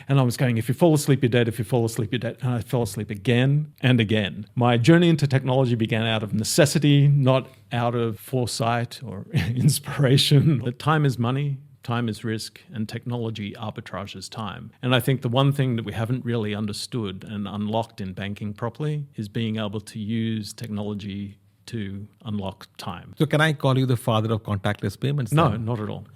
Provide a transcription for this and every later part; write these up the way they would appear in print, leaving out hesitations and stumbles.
And I was going, if you fall asleep, you're dead. If you fall asleep, you're dead. And I fell asleep again and again. My journey into technology began out of necessity, not out of foresight or inspiration. But time is money. Time is risk, and technology arbitrages time. And I think the one thing that we haven't really understood and unlocked in banking properly is being able to use technology to unlock time. So can I call you the father of contactless payments? No, then? not at all.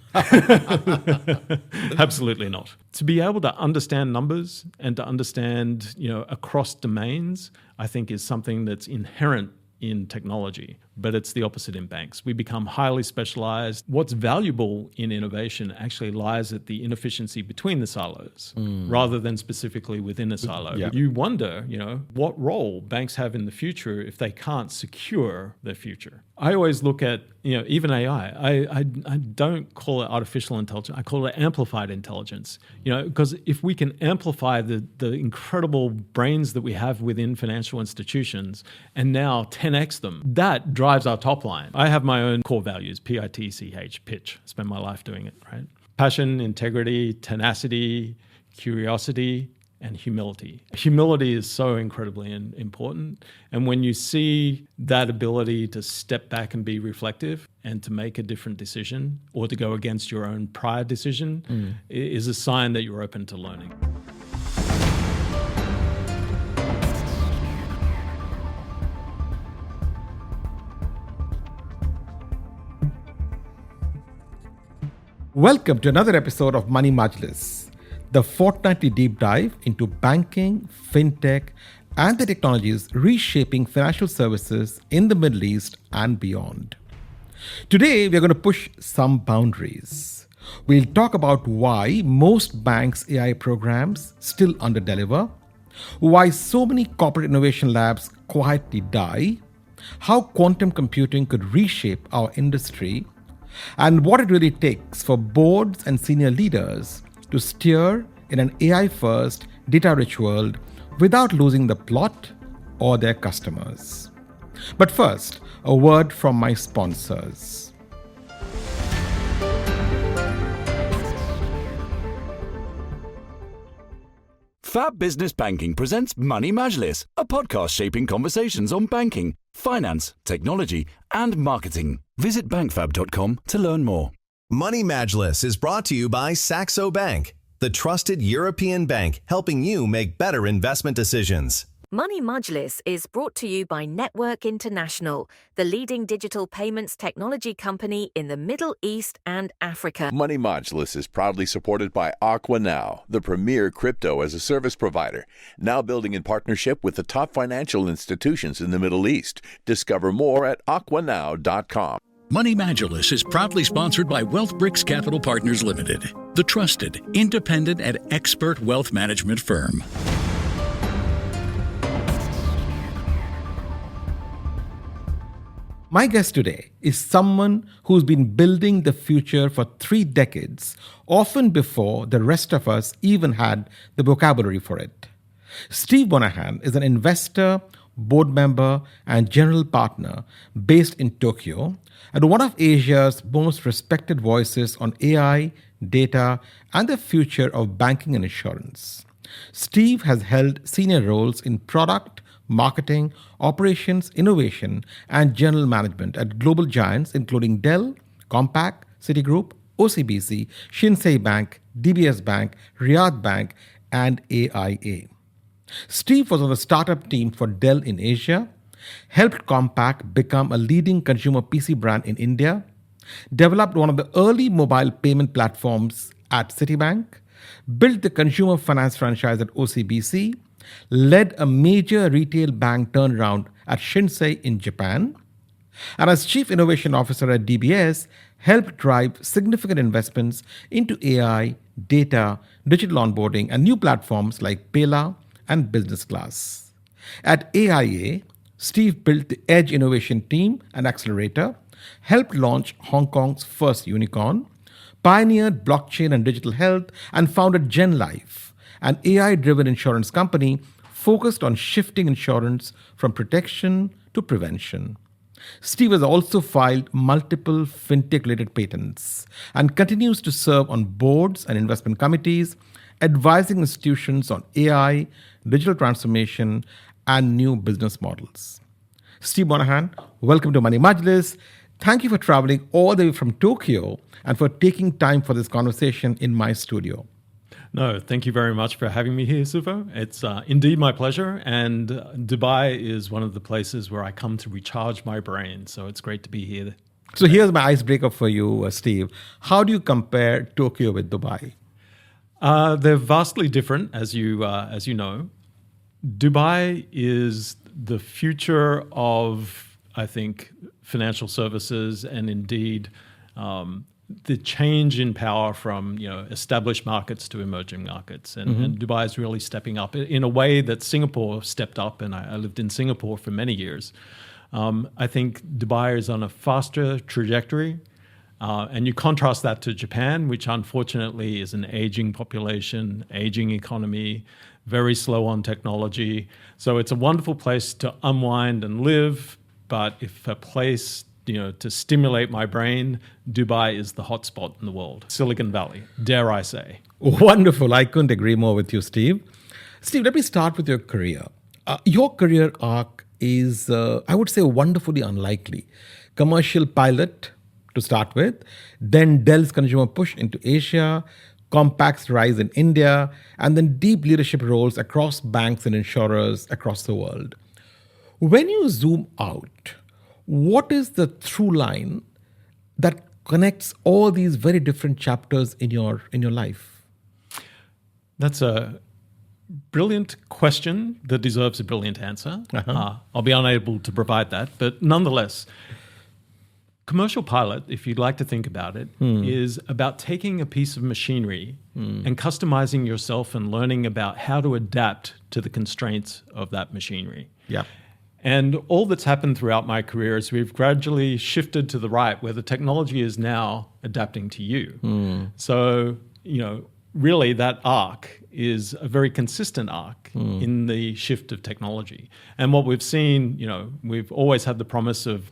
Absolutely not. To be able to understand numbers and to understand, across domains, I think is something that's inherent in technology, but it's the opposite in banks. We become highly specialized. What's valuable in innovation actually lies at the inefficiency between the silos rather than specifically within a silo. Yeah. You wonder, what role banks have in the future if they can't secure their future. I always look at, even AI. I don't call it artificial intelligence. I call it amplified intelligence. Because if we can amplify the incredible brains that we have within financial institutions and now 10x them, that drives our top line. I have my own core values, PITCH, pitch. Spend my life doing it, right? Passion, integrity, tenacity, curiosity, and humility. Humility is so incredibly important. And when you see that ability to step back and be reflective and to make a different decision or to go against your own prior decision is a sign that you're open to learning. Welcome to another episode of Money Majlis, the fortnightly deep dive into banking, fintech, and the technologies reshaping financial services in the Middle East and beyond. Today, we're going to push some boundaries. We'll talk about why most banks' AI programs still underdeliver, why so many corporate innovation labs quietly die, how quantum computing could reshape our industry, and what it really takes for boards and senior leaders to steer in an AI-first, data-rich world without losing the plot or their customers. But first, a word from my sponsors. Fab Business Banking presents Money Majlis, a podcast shaping conversations on banking, finance, technology, and marketing. Visit bankfab.com to learn more. Money Majlis is brought to you by Saxo Bank, the trusted European bank helping you make better investment decisions. Money Majlis is brought to you by Network International, the leading digital payments technology company in the Middle East and Africa. Money Majlis is proudly supported by Aqua Now, the premier crypto-as-a-service provider, now building in partnership with the top financial institutions in the Middle East. Discover more at aquanow.com. Money Majlis is proudly sponsored by WealthBricks Capital Partners Limited, the trusted, independent, and expert wealth management firm. My guest today is someone who's been building the future for 3 decades, often before the rest of us even had the vocabulary for it. Steve Monaghan is an investor, board member, and general partner based in Tokyo, and one of Asia's most respected voices on AI, data, and the future of banking and insurance. Steve has held senior roles in product, marketing, operations, innovation, and general management at global giants including Dell, Compaq, Citigroup, OCBC, Shinsei Bank, DBS Bank, Riyadh Bank, and AIA. Steve was on the startup team for Dell in Asia, helped Compaq become a leading consumer PC brand in India, developed one of the early mobile payment platforms at Citibank, built the consumer finance franchise at OCBC, led a major retail bank turnaround at Shinsei in Japan, and as Chief Innovation Officer at DBS, helped drive significant investments into AI, data, digital onboarding, and new platforms like Payla and Business Class. At AIA, Steve built the Edge Innovation Team and Accelerator, helped launch Hong Kong's first unicorn, pioneered blockchain and digital health, and founded GenLife, an AI-driven insurance company focused on shifting insurance from protection to prevention. Steve has also filed multiple fintech-related patents and continues to serve on boards and investment committees advising institutions on AI, digital transformation, and new business models. Steve Monaghan, welcome to Money Majlis. Thank you for traveling all the way from Tokyo and for taking time for this conversation in my studio. No, thank you very much for having me here, Suvo. It's indeed my pleasure. And Dubai is one of the places where I come to recharge my brain. So it's great to be here. So here's my icebreaker for you, Steve. How do you compare Tokyo with Dubai? They're vastly different, as you know. Dubai is the future of, I think, financial services and indeed the change in power from established markets to emerging markets. And Dubai is really stepping up in a way that Singapore stepped up, and I lived in Singapore for many years. I think Dubai is on a faster trajectory. And you contrast that to Japan, which unfortunately is an aging population, aging economy, very slow on technology. So it's a wonderful place to unwind and live. But if a place, to stimulate my brain, Dubai is the hotspot in the world. Silicon Valley, dare I say. Wonderful. I couldn't agree more with you, Steve. Steve, let me start with your career. Your career arc is, I would say, wonderfully unlikely. Commercial pilot to start with, then Dell's consumer push into Asia, Compaq's rise in India, and then deep leadership roles across banks and insurers across the world. When you zoom out, what is the through line that connects all these very different chapters in your life? That's a brilliant question that deserves a brilliant answer. I'll be unable to provide that, but nonetheless, commercial pilot, if you'd like to think about it, is about taking a piece of machinery and customizing yourself and learning about how to adapt to the constraints of that machinery. Yeah. And all that's happened throughout my career is we've gradually shifted to the right, where the technology is now adapting to you. So, really that arc is a very consistent arc in the shift of technology. And what we've seen, we've always had the promise of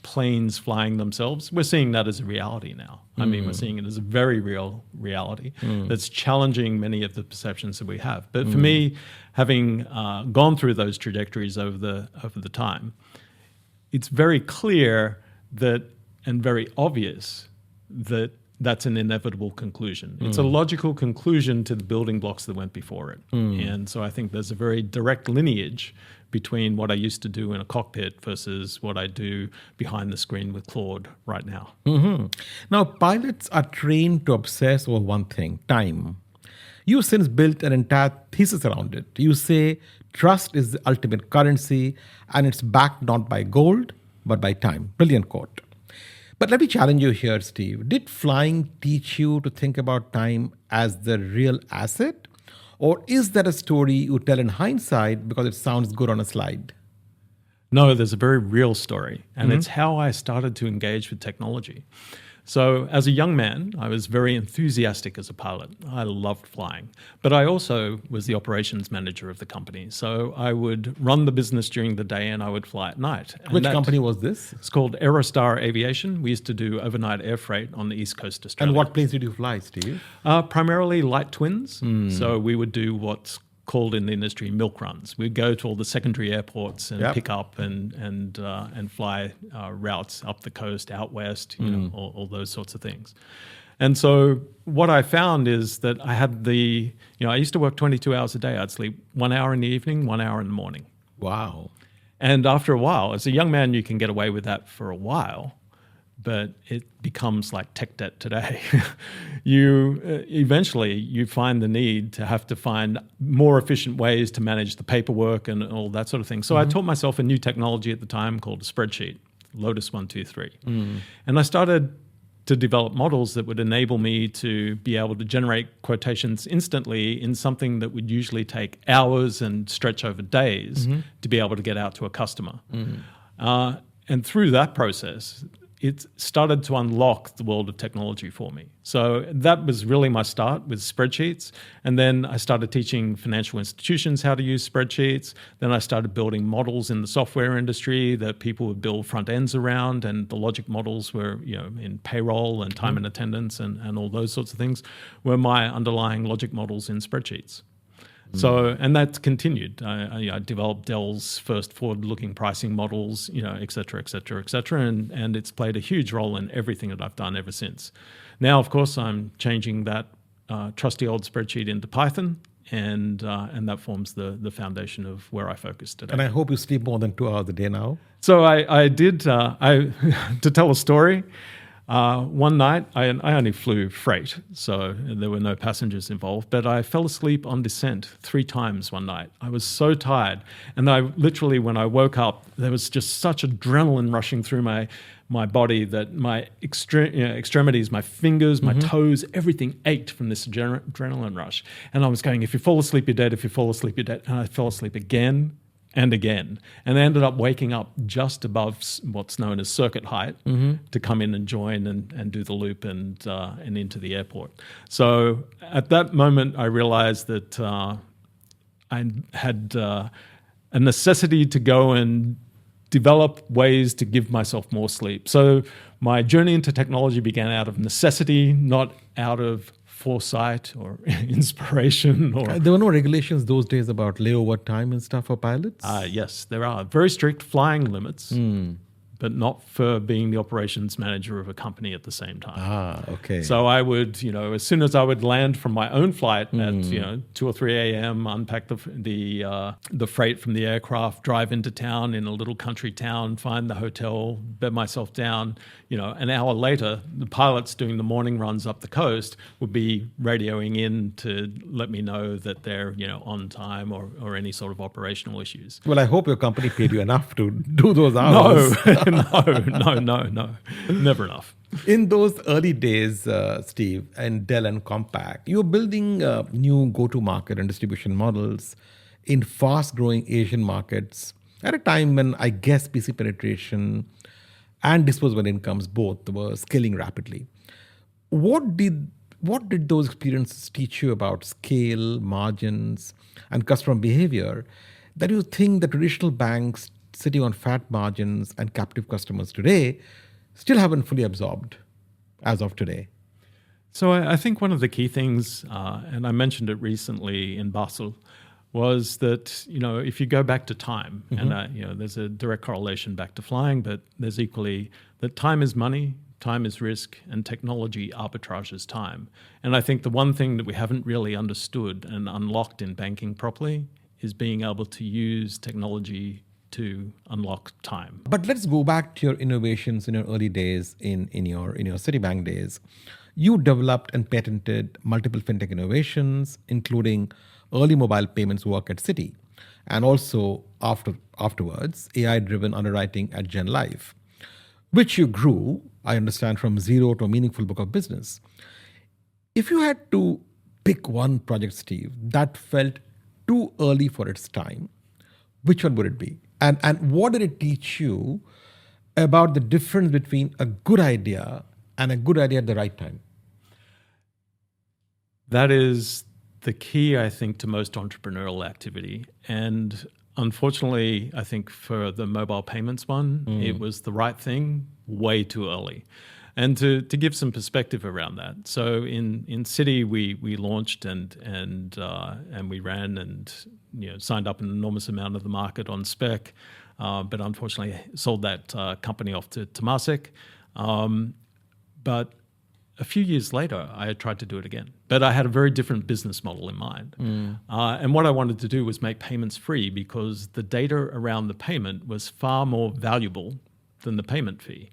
planes flying themselves. We're seeing that as a reality now. I mean, we're seeing it as a very real reality that's challenging many of the perceptions that we have. But for me, having gone through those trajectories over the time, it's very clear that, and very obvious, that that's an inevitable conclusion. It's a logical conclusion to the building blocks that went before it. And so I think there's a very direct lineage between what I used to do in a cockpit versus what I do behind the screen with Claude right now. Now, pilots are trained to obsess over one thing, time. You've since built an entire thesis around it. You say trust is the ultimate currency and it's backed not by gold, but by time. Brilliant quote. But let me challenge you here, Steve. Did flying teach you to think about time as the real asset? Or is that a story you tell in hindsight because it sounds good on a slide? No, there's a very real story. And it's how I started to engage with technology. So as a young man, I was very enthusiastic as a pilot. I loved flying. But I also was the operations manager of the company. So I would run the business during the day and I would fly at night. And Which company was this? It's called Aerostar Aviation. We used to do overnight air freight on the East Coast of Australia. And what planes did you fly, Steve? Primarily light twins. So we would do what's called in the industry milk runs. We'd go to all the secondary airports and pick up and fly routes up the coast, out west, all those sorts of things. And so what I found is that I had I used to work 22 hours a day. I'd sleep 1 hour in the evening, 1 hour in the morning. Wow. And after a while, as a young man, you can get away with that for a while, but it becomes like tech debt today. Eventually you find the need to have to find more efficient ways to manage the paperwork and all that sort of thing. So I taught myself a new technology at the time called a spreadsheet, Lotus 123. And I started to develop models that would enable me to be able to generate quotations instantly in something that would usually take hours and stretch over days to be able to get out to a customer. And through that process, it started to unlock the world of technology for me. So that was really my start with spreadsheets. And then I started teaching financial institutions how to use spreadsheets. Then I started building models in the software industry that people would build front ends around. And the logic models were, in payroll and time and attendance and all those sorts of things were my underlying logic models in spreadsheets. So, and that's continued. I developed Dell's first forward-looking pricing models, et cetera, et cetera, et cetera, and it's played a huge role in everything that I've done ever since. Now, of course, I'm changing that trusty old spreadsheet into Python, and that forms the foundation of where I focus today. And I hope you sleep more than 2 hours a day now. So I did, to tell a story, one night, I only flew freight, so there were no passengers involved, but I fell asleep on descent 3 times one night. I was so tired. And I literally, when I woke up, there was just such adrenaline rushing through my body that my extremities, my fingers, my toes, everything ached from this adrenaline rush. And I was going, if you fall asleep, you're dead. If you fall asleep, you're dead. And I fell asleep again and again. And I ended up waking up just above what's known as circuit height to come in and join and do the loop and into the airport. So at that moment, I realized that I had a necessity to go and develop ways to give myself more sleep. So my journey into technology began out of necessity, not out of foresight or inspiration. Or There were no regulations those days about layover time and stuff for pilots? Yes, there are very strict flying limits, but not for being the operations manager of a company at the same time. Okay. So I would, as soon as I would land from my own flight at 2 or 3 a.m., unpack the freight from the aircraft, drive into town in a little country town, find the hotel, bed myself down. An hour later, the pilots doing the morning runs up the coast would be radioing in to let me know that they're, on time or any sort of operational issues. Well, I hope your company paid you enough to do those hours. No, never enough. In those early days, Steve, and Dell and Compaq, you were building new go-to-market and distribution models in fast-growing Asian markets at a time when I guess PC penetration and disposable incomes both were scaling rapidly. What did those experiences teach you about scale, margins, and customer behavior that you think the traditional banks sitting on fat margins and captive customers today still haven't fully absorbed as of today? So I think one of the key things, and I mentioned it recently in Basel, was that, if you go back to time, and there's a direct correlation back to flying, but there's equally that time is money, time is risk, and technology arbitrages time. And I think the one thing that we haven't really understood and unlocked in banking properly is being able to use technology to unlock time. But let's go back to your innovations in your early days, in your Citibank days. You developed and patented multiple fintech innovations, including early mobile payments work at Citi, and also afterwards, AI-driven underwriting at Gen Life, which you grew, I understand, from zero to a meaningful book of business. If you had to pick one project, Steve, that felt too early for its time, which one would it be? And what did it teach you about the difference between a good idea and a good idea at the right time? That is the key, I think, to most entrepreneurial activity. And unfortunately, I think for the mobile payments one, it was the right thing way too early. And to give some perspective around that, so in Citi we launched and we ran and signed up an enormous amount of the market on spec, but unfortunately sold that company off to Temasek. But a few years later, I had tried to do it again, but I had a very different business model in mind. And what I wanted to do was make payments free because the data around the payment was far more valuable than the payment fee.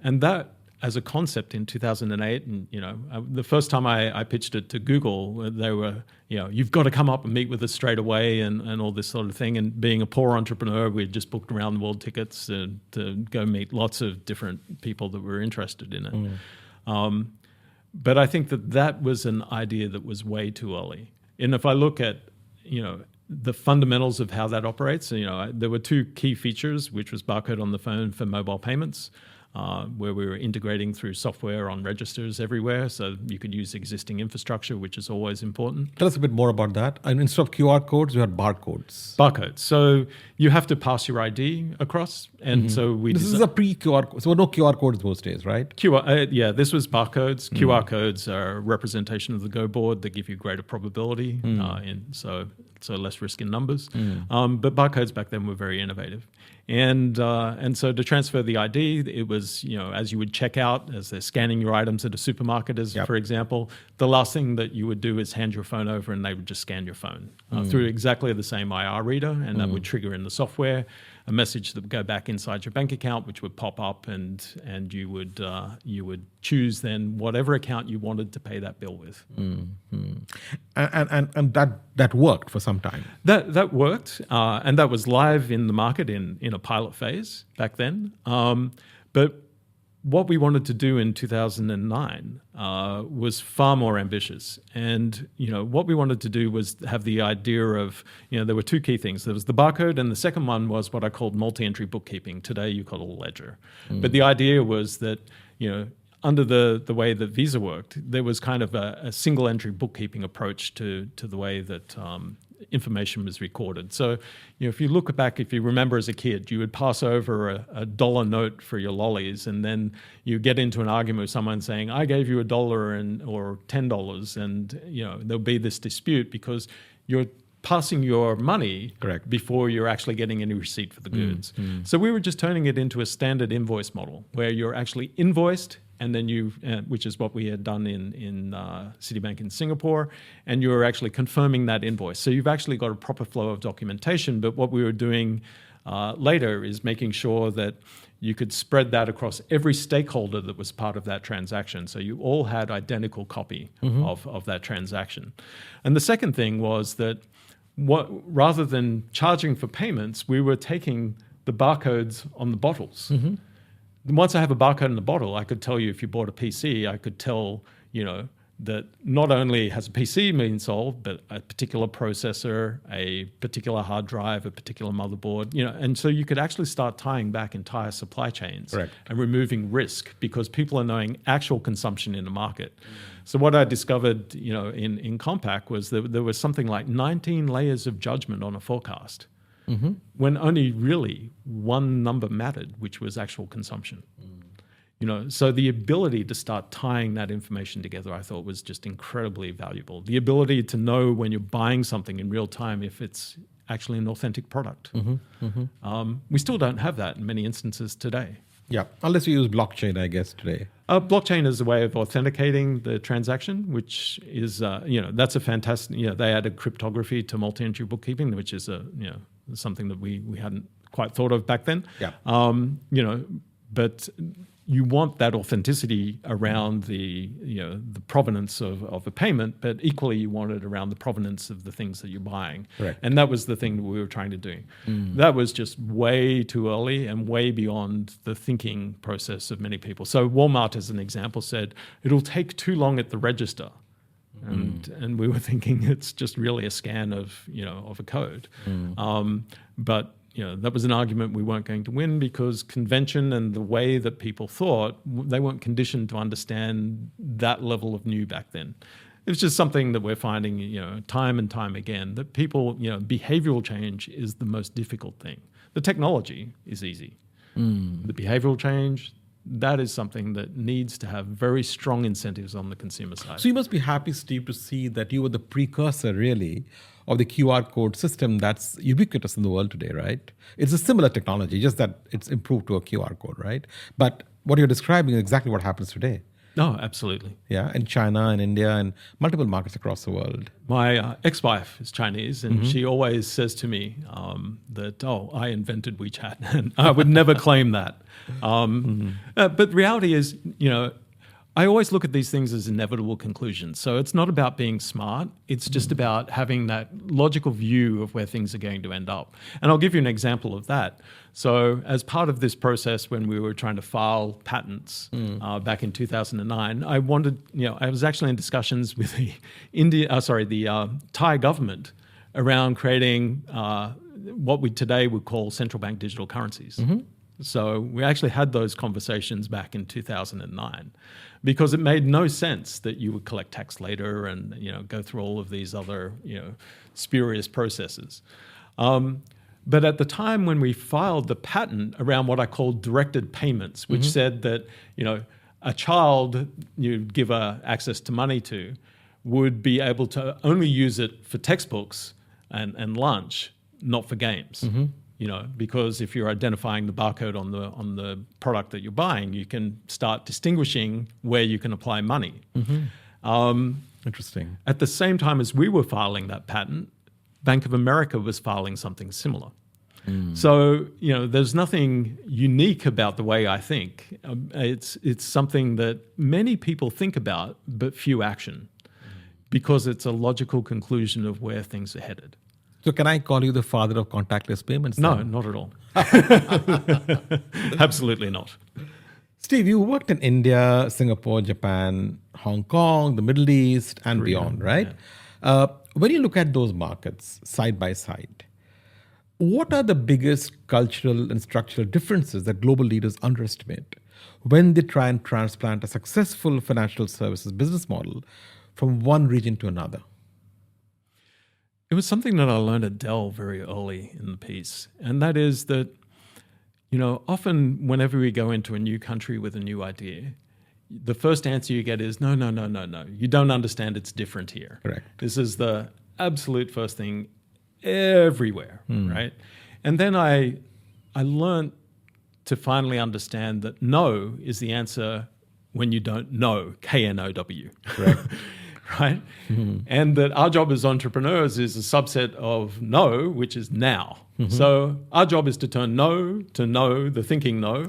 And that, as a concept in 2008, and the first time I pitched it to Google, they were, you've got to come up and meet with us straight away and all this sort of thing. And being a poor entrepreneur, we had just booked around the world tickets to go meet lots of different people that were interested in it. But I think that was an idea that was way too early. And if I look at, the fundamentals of how that operates, there were two key features, which was barcode on the phone for mobile payments. where we were integrating through software on registers everywhere, so you could use existing infrastructure, which is always important. Tell us a bit more about that. And instead of QR codes, we had barcodes. Barcodes. So you have to pass your ID across, and so This is a pre-QR code. So no QR codes those days, right? This was barcodes. QR codes are a representation of the Go board that give you greater probability, so less risk in numbers. But barcodes back then were very innovative. And so to transfer the ID, it was, as you would check out, as they're scanning your items at a supermarket, for example, the last thing that you would do is hand your phone over and they would just scan your phone through exactly the same IR reader, and that would trigger in the software a message that would go back inside your bank account, which would pop up, and you would choose then whatever account you wanted to pay that bill with. And that worked for some time. That worked, and that was live in the market in a pilot phase back then. But what we wanted to do in 2009 was far more ambitious. And, what we wanted to do was have the idea of, there were two key things. There was the barcode, and the second one was what I called multi-entry bookkeeping. Today you call it a ledger. But the idea was that, under the way that Visa worked, there was kind of a single entry bookkeeping approach to the way that information was recorded. So, if you look back, if you remember as a kid, you would pass over a dollar note for your lollies, and then you get into an argument with someone saying, I gave you $1 or $10, and there'll be this dispute because you're passing your money Correct. before you're actually getting any receipt for the goods. So we were just turning it into a standard invoice model where you're actually invoiced, and then which is what we had done in Citibank in Singapore, and you're actually confirming that invoice. So you've actually got a proper flow of documentation, but what we were doing later is making sure that you could spread that across every stakeholder that was part of that transaction. So you all had identical copy of that transaction. And the second thing was that rather than charging for payments, we were taking the barcodes on the bottles. Once I have a barcode in the bottle, I could tell you if you bought a PC, I could tell, that not only has a PC been sold, but a particular processor, a particular hard drive, a particular motherboard, and so you could actually start tying back entire supply chains. Correct. And removing risk because people are knowing actual consumption in the market. So what I discovered, in Compaq was that there was something like 19 layers of judgment on a forecast. When only really one number mattered, which was actual consumption. So the ability to start tying that information together, I thought, was just incredibly valuable. The ability to know when you're buying something in real time if it's actually an authentic product. We still don't have that in many instances today. Yeah, unless you use blockchain, I guess, today. Blockchain is a way of authenticating the transaction, which is, that's a fantastic, they added cryptography to multi-entry bookkeeping, which is something that we hadn't quite thought of back then. Yeah. But you want that authenticity around the provenance of a payment, but equally you want it around the provenance of the things that you're buying. Correct. And that was the thing that we were trying to do. That was just way too early and way beyond the thinking process of many people. So Walmart, as an example, said, it'll take too long at the register. And we were thinking it's just really a scan of a code. But that was an argument we weren't going to win because convention and the way that people thought, they weren't conditioned to understand that level of new back then. It was just something that we're finding, time and time again, that people, behavioral change is the most difficult thing. The technology is easy. The behavioral change, that is something that needs to have very strong incentives on the consumer side. So you must be happy, Steve, to see that you were the precursor, really, of the QR code system that's ubiquitous in the world today, right? It's a similar technology, just that it's improved to a QR code, right? But what you're describing is exactly what happens today. No, absolutely. Yeah, in China and India and multiple markets across the world. My ex-wife is Chinese, and she always says to me that, I invented WeChat, and I would never claim that. But the reality is, I always look at these things as inevitable conclusions. So it's not about being smart. It's just about having that logical view of where things are going to end up. And I'll give you an example of that. So as part of this process, when we were trying to file patents back in 2009, I was actually in discussions with the Thai government around creating what we today would call central bank digital currencies. So we actually had those conversations back in 2009 because it made no sense that you would collect tax later and, go through all of these other, spurious processes. But at the time when we filed the patent around what I called directed payments, which said that, a child you give access to money to would be able to only use it for textbooks and lunch, not for games. Because if you're identifying the barcode on the product that you're buying, you can start distinguishing where you can apply money. Interesting. At the same time as we were filing that patent, Bank of America was filing something similar. So, there's nothing unique about the way I think. It's something that many people think about, but few action, because it's a logical conclusion of where things are headed. So can I call you the father of contactless payments? No, then? not at all. Absolutely not. Steve, you worked in India, Singapore, Japan, Hong Kong, the Middle East, and beyond, right? Yeah. When you look at those markets side by side, what are the biggest cultural and structural differences that global leaders underestimate when they try and transplant a successful financial services business model from one region to another? It was something that I learned at Dell very early in the piece, and that is that, often whenever we go into a new country with a new idea, the first answer you get is, no, you don't understand, it's different here. Correct. This is the absolute first thing everywhere, right? And then I learned to finally understand that no is the answer when you don't know, K-N-O-W. Correct. Right? And that our job as entrepreneurs is a subset of no, which is now. So our job is to turn no to know, the thinking no,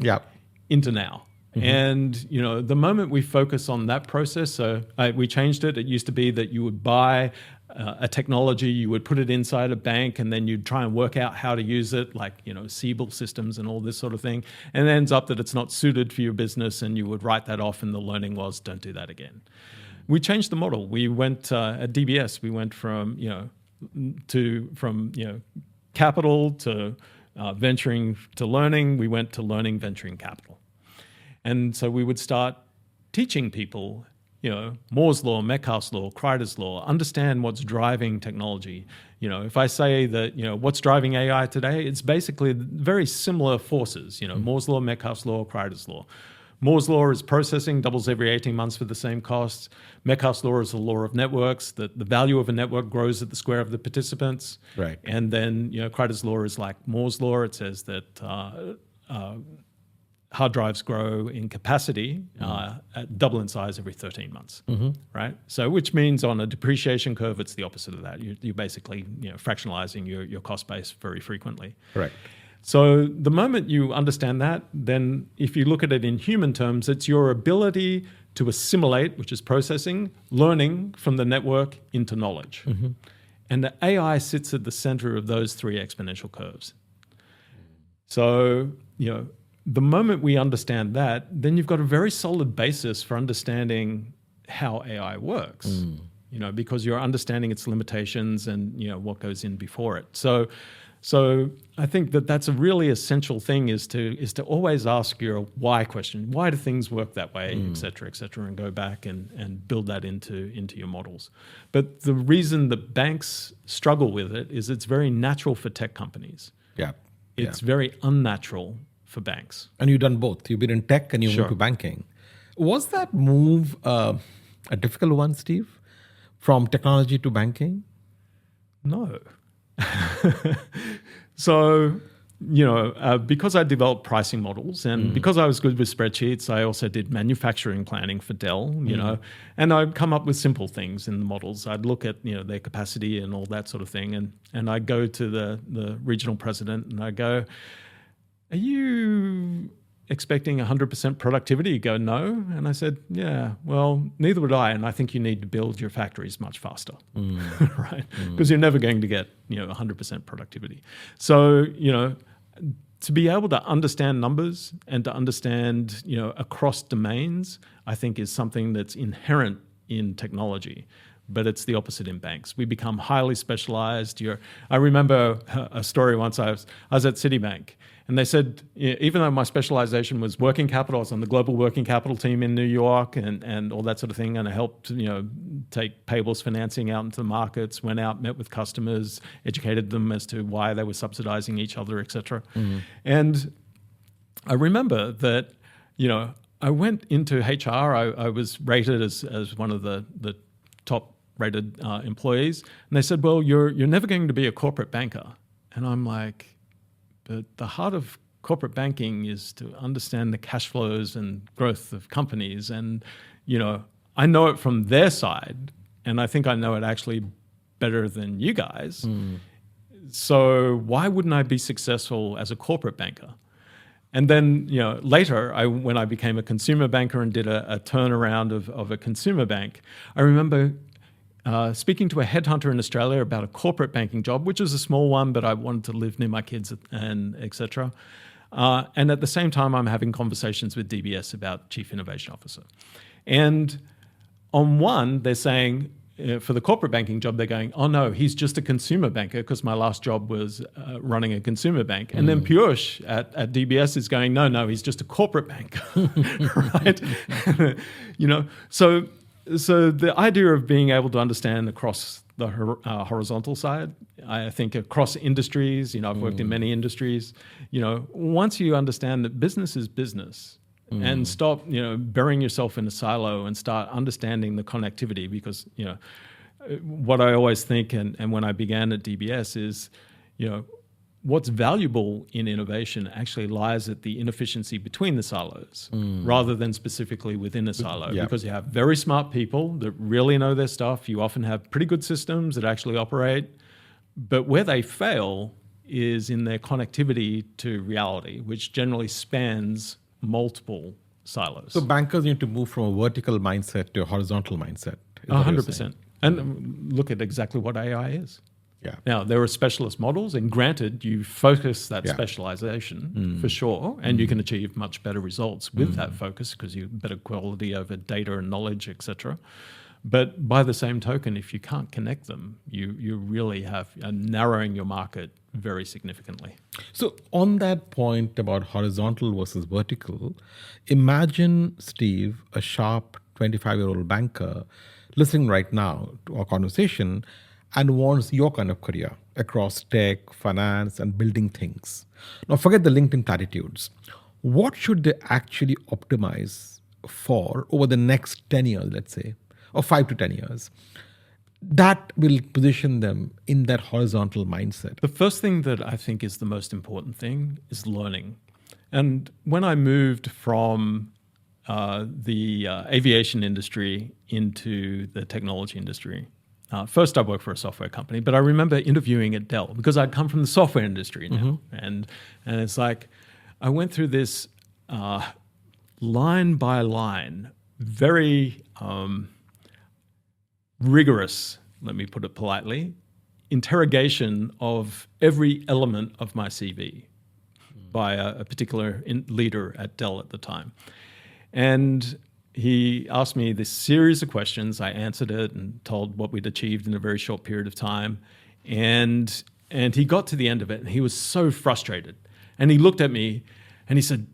into now. And, the moment we focus on that process, so we changed it. It used to be that you would buy a technology, you would put it inside a bank, and then you'd try and work out how to use it, like, Siebel systems and all this sort of thing. And it ends up that it's not suited for your business, and you would write that off, and the learning was, don't do that again. We changed the model. We went at DBS. We went from capital to venturing to learning. We went to learning, venturing, capital, and so we would start teaching people, Moore's law, Metcalfe's law, Kreider's law. Understand what's driving technology. If I say that, what's driving AI today, it's basically very similar forces. Moore's law, Metcalfe's law, Kreider's law. Moore's law is processing, doubles every 18 months for the same costs. Metcalfe's law is the law of networks, that the value of a network grows at the square of the participants. Right. And then, Kreider's law is like Moore's law. It says that hard drives grow in capacity at double in size every 13 months, right? So which means on a depreciation curve, it's the opposite of that. You're basically fractionalizing your cost base very frequently. Correct. So the moment you understand that, then if you look at it in human terms, it's your ability to assimilate, which is processing, learning from the network into knowledge. And the AI sits at the center of those three exponential curves. So, the moment we understand that, then you've got a very solid basis for understanding how AI works, because you're understanding its limitations and, what goes in before it. So I think that that's a really essential thing is to always ask your why question. Why do things work that way, et cetera, and go back and build that into your models. But the reason that banks struggle with it is it's very natural for tech companies. Yeah. It's very unnatural for banks. And you've done both. You've been in tech and you moved to banking. Was that move a difficult one, Steve? From technology to banking? No. So, because I developed pricing models and because I was good with spreadsheets, I also did manufacturing planning for Dell, and I'd come up with simple things in the models. I'd look at, their capacity and all that sort of thing. And I'd go to the regional president and I'd go, are you expecting 100% productivity? You go, no. And I said, yeah, well, neither would I. And I think you need to build your factories much faster, right? Because you're never going to get, 100% productivity. So, to be able to understand numbers and to understand, across domains, I think is something that's inherent in technology. but it's the opposite in banks. We become highly specialized. I remember a story once. I was at Citibank, and they said, even though my specialization was working capital, I was on the global working capital team in New York and all that sort of thing, and I helped take payables financing out into the markets, went out, met with customers, educated them as to why they were subsidizing each other, etc. And I remember that, I went into HR. I was rated as one of the top rated employees, and they said, well, you're never going to be a corporate banker. And I'm like, but the heart of corporate banking is to understand the cash flows and growth of companies. And, I know it from their side, and I think I know it actually better than you guys. So why wouldn't I be successful as a corporate banker? And then, later, when I became a consumer banker and did a turnaround of a consumer bank, I remember speaking to a headhunter in Australia about a corporate banking job, which was a small one, but I wanted to live near my kids and etc. And at the same time, I'm having conversations with DBS about Chief Innovation Officer. And on one, they're saying, for the corporate banking job, they're going, oh no, he's just a consumer banker, because my last job was running a consumer bank. And then Piyush at DBS is going, no, he's just a corporate banker, right? So the idea of being able to understand across the horizontal side, I think across industries, I've worked in many industries, once you understand that business is business, and stop, burying yourself in a silo and start understanding the connectivity, because, what I always think, and when I began at DBS is, what's valuable in innovation actually lies at the inefficiency between the silos rather than specifically within a silo, because you have very smart people that really know their stuff. You often have pretty good systems that actually operate, but where they fail is in their connectivity to reality, which generally spans multiple silos. So bankers need to move from a vertical mindset to a horizontal mindset. 100%. And look at exactly what AI is. Yeah. Now, there are specialist models, and granted, you focus that specialization for sure, and you can achieve much better results with that focus because you have better quality over data and knowledge, etc. But by the same token, if you can't connect them, you really have narrowing your market very significantly. So on that point about horizontal versus vertical, imagine, Steve, a sharp 25-year-old banker listening right now to our conversation and wants your kind of career across tech, finance, and building things. Now, forget the LinkedIn platitudes. What should they actually optimize for over the next 10 years, let's say, or 5 to 10 years, that will position them in that horizontal mindset? The first thing that I think is the most important thing is learning. And when I moved from the aviation industry into the technology industry, first I worked for a software company, but I remember interviewing at Dell because I'd come from the software industry now. And it's like I went through this line by line, very rigorous, let me put it politely, interrogation of every element of my CV by a particular leader at Dell at the time. And he asked me this series of questions. I answered it and told what we'd achieved in a very short period of time. And he got to the end of it, and he was so frustrated. And he looked at me and he said,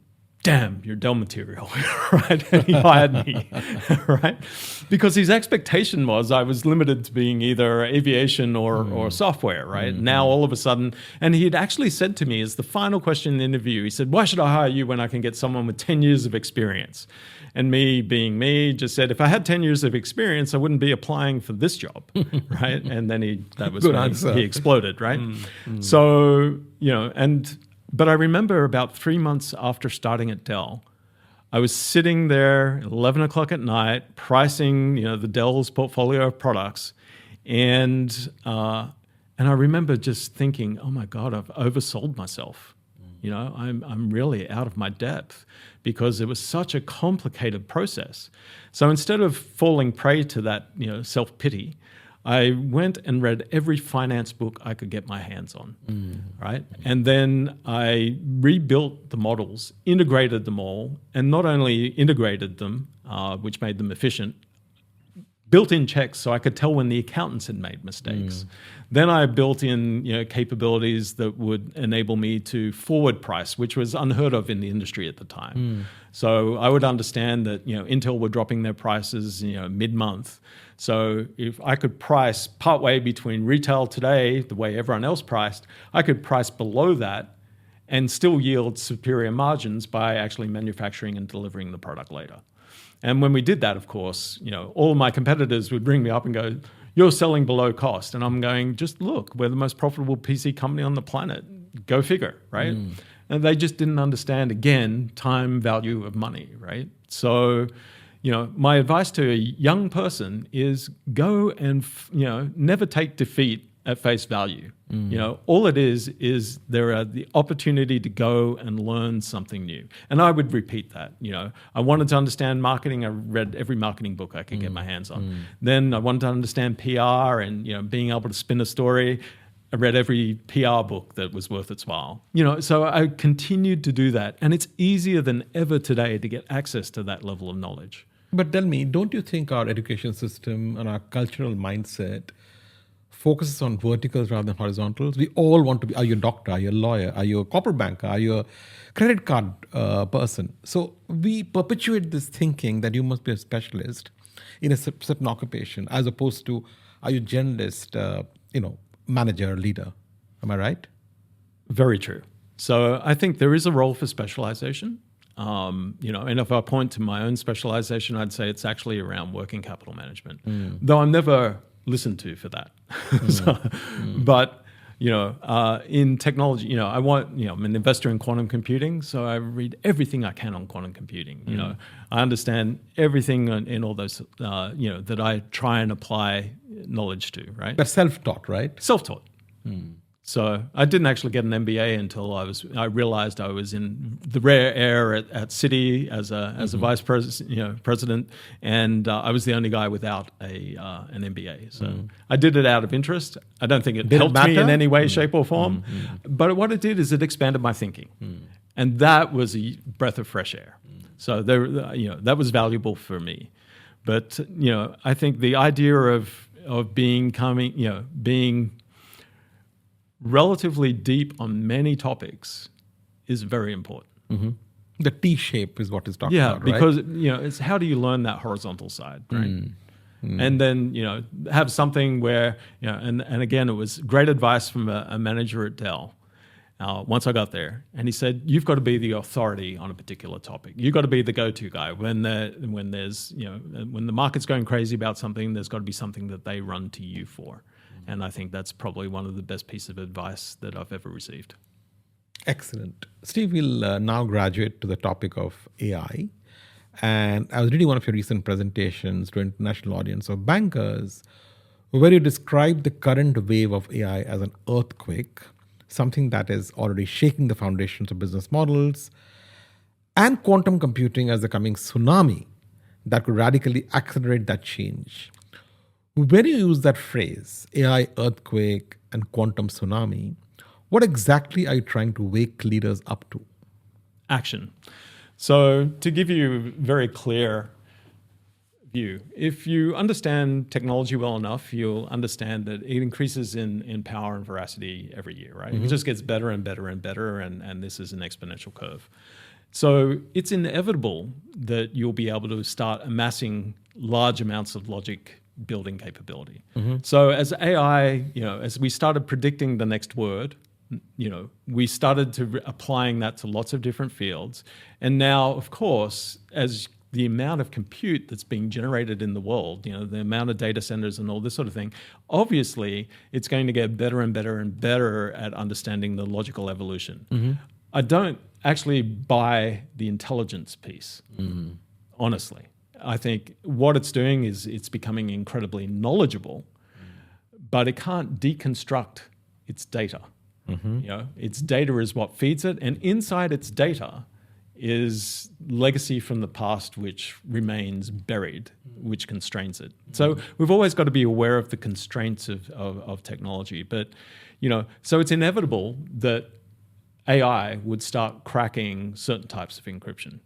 damn, you're Dell material, right? And he hired me, right? Because his expectation was I was limited to being either aviation or software, right? Now all of a sudden, and he had actually said to me as the final question in the interview, he said, why should I hire you when I can get someone with 10 years of experience? And me being me just said, if I had 10 years of experience, I wouldn't be applying for this job, right? And then that was when he exploded, right? So, but I remember about 3 months after starting at Dell, I was sitting there at 11 o'clock at night, pricing, the Dell's portfolio of products. And I remember just thinking, oh my God, I've oversold myself. I'm really out of my depth because it was such a complicated process. So instead of falling prey to that, self-pity, I went and read every finance book I could get my hands on, right? And then I rebuilt the models, integrated them all, and not only integrated them, which made them efficient, built-in checks so I could tell when the accountants had made mistakes. Then I built in capabilities that would enable me to forward price, which was unheard of in the industry at the time. So I would understand that Intel were dropping their prices mid-month. So if I could price partway between retail today, the way everyone else priced, I could price below that and still yield superior margins by actually manufacturing and delivering the product later. And when we did that, of course, all of my competitors would ring me up and go, "You're selling below cost." And I'm going, "Just look, we're the most profitable PC company on the planet. Go figure," right? And they just didn't understand, again, time value of money, right? So, my advice to a young person is go and, never take defeat at face value. All it is there are the opportunity to go and learn something new. And I would repeat that. I wanted to understand marketing. I read every marketing book I could get my hands on. Then I wanted to understand PR and being able to spin a story. I read every PR book that was worth its while. So I continued to do that. And it's easier than ever today to get access to that level of knowledge. But tell me, don't you think our education system and our cultural mindset focuses on verticals rather than horizontals? We all want to be, are you a doctor, are you a lawyer, are you a corporate banker, are you a credit card person? So we perpetuate this thinking that you must be a specialist in a certain occupation, as opposed to, are you a generalist, manager, leader? Am I right? Very true. So I think there is a role for specialization. And if I point to my own specialization, I'd say it's actually around working capital management, though I'm never listened to for that. But, in technology, I'm an investor in quantum computing, so I read everything I can on quantum computing. I understand everything in all those, that I try and apply knowledge to, right? But self-taught, right? Self-taught. So I didn't actually get an MBA until I realized I was in the rare air at Citi as a vice president, and I was the only guy without an MBA. So I did it out of interest. I don't think it helped me in any way, shape, or form. But what it did is it expanded my thinking, and that was a breath of fresh air. So that was valuable for me. But I think the idea of being relatively deep on many topics is very important. The T-shape is what is talking about, right? Yeah, because it's how do you learn that horizontal side, right? And then have something where and again, it was great advice from a manager at Dell. Once I got there, and he said, "You've got to be the authority on a particular topic. You've got to be the go-to guy when the market's going crazy about something. There's got to be something that they run to you for." And I think that's probably one of the best pieces of advice that I've ever received. Excellent. Steve, we'll now graduate to the topic of AI. And I was reading one of your recent presentations to an international audience of bankers where you described the current wave of AI as an earthquake, something that is already shaking the foundations of business models, and quantum computing as the coming tsunami that could radically accelerate that change. When you use that phrase, AI earthquake and quantum tsunami, what exactly are you trying to wake leaders up to? Action. So to give you a very clear view, if you understand technology well enough, you'll understand that it increases in power and veracity every year, right? It just gets better and better and better, and this is an exponential curve. So it's inevitable that you'll be able to start amassing large amounts of logic building capability. So as AI, as we started predicting the next word, we started to applying that to lots of different fields. And now, of course, as the amount of compute that's being generated in the world, the amount of data centers and all this sort of thing, obviously it's going to get better and better and better at understanding the logical evolution. I don't actually buy the intelligence piece, honestly. I think what it's doing is it's becoming incredibly knowledgeable, but it can't deconstruct its data. Its data is what feeds it, and inside its data is legacy from the past which remains buried, which constrains it. So we've always got to be aware of the constraints of technology. But, so it's inevitable that AI would start cracking certain types of encryption,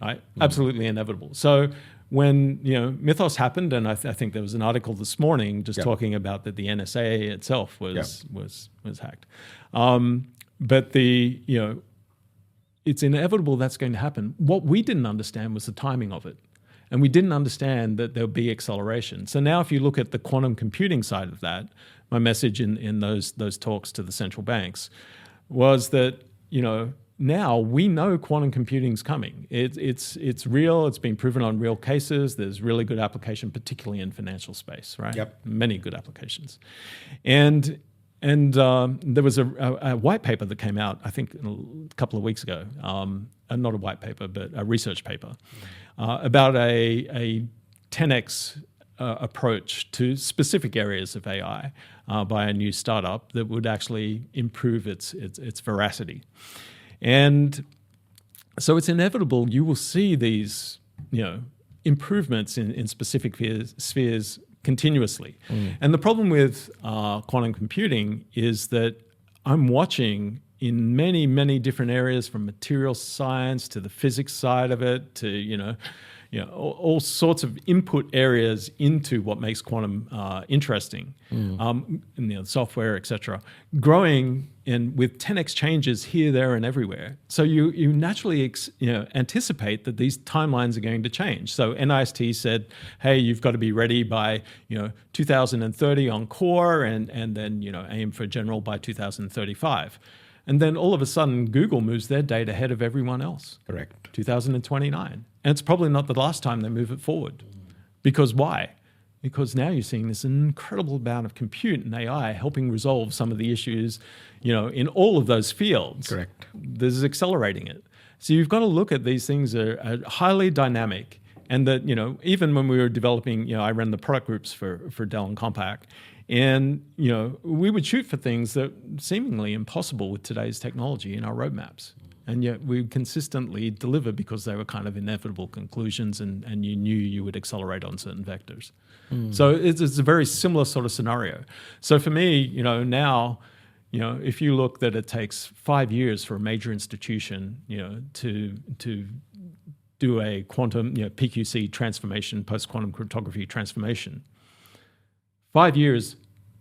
right? Absolutely inevitable. So when Mythos happened, and I think there was an article this morning just talking about that the NSA itself was hacked. But it's inevitable that's going to happen. What we didn't understand was the timing of it. And we didn't understand that there would be acceleration. So now if you look at the quantum computing side of that, my message in those talks to the central banks was that, now we know quantum computing's coming. It's real. It's been proven on real cases. There's really good application, particularly in financial space, right? Yep. Many good applications. And there was a white paper that came out, I think, a couple of weeks ago. Not a white paper, but a research paper about a 10x approach to specific areas of AI by a new startup that would actually improve its veracity. And so it's inevitable you will see these, improvements in specific spheres continuously. And the problem with quantum computing is that I'm watching in many, many different areas, from material science to the physics side of it to, all sorts of input areas into what makes quantum interesting, software, etc., growing and with 10x changes here, there, and everywhere. So you naturally anticipate that these timelines are going to change. So NIST said, hey, you've got to be ready by 2030 on core, and then aim for general by 2035. And then all of a sudden, Google moves their date ahead of everyone else. Correct. 2029. And it's probably not the last time they move it forward. Because why? Because now you're seeing this incredible amount of compute and AI helping resolve some of the issues, in all of those fields. Correct. This is accelerating it. So you've got to look at these things are highly dynamic. And that, even when we were developing, I ran the product groups for Dell and Compaq. And, we would shoot for things that seemingly impossible with today's technology in our roadmaps. And yet we consistently deliver because they were kind of inevitable conclusions, and you knew you would accelerate on certain vectors. So it's a very similar sort of scenario. So for me, now, if you look that it takes 5 years for a major institution, to do a quantum, PQC transformation, post-quantum cryptography transformation, 5 years,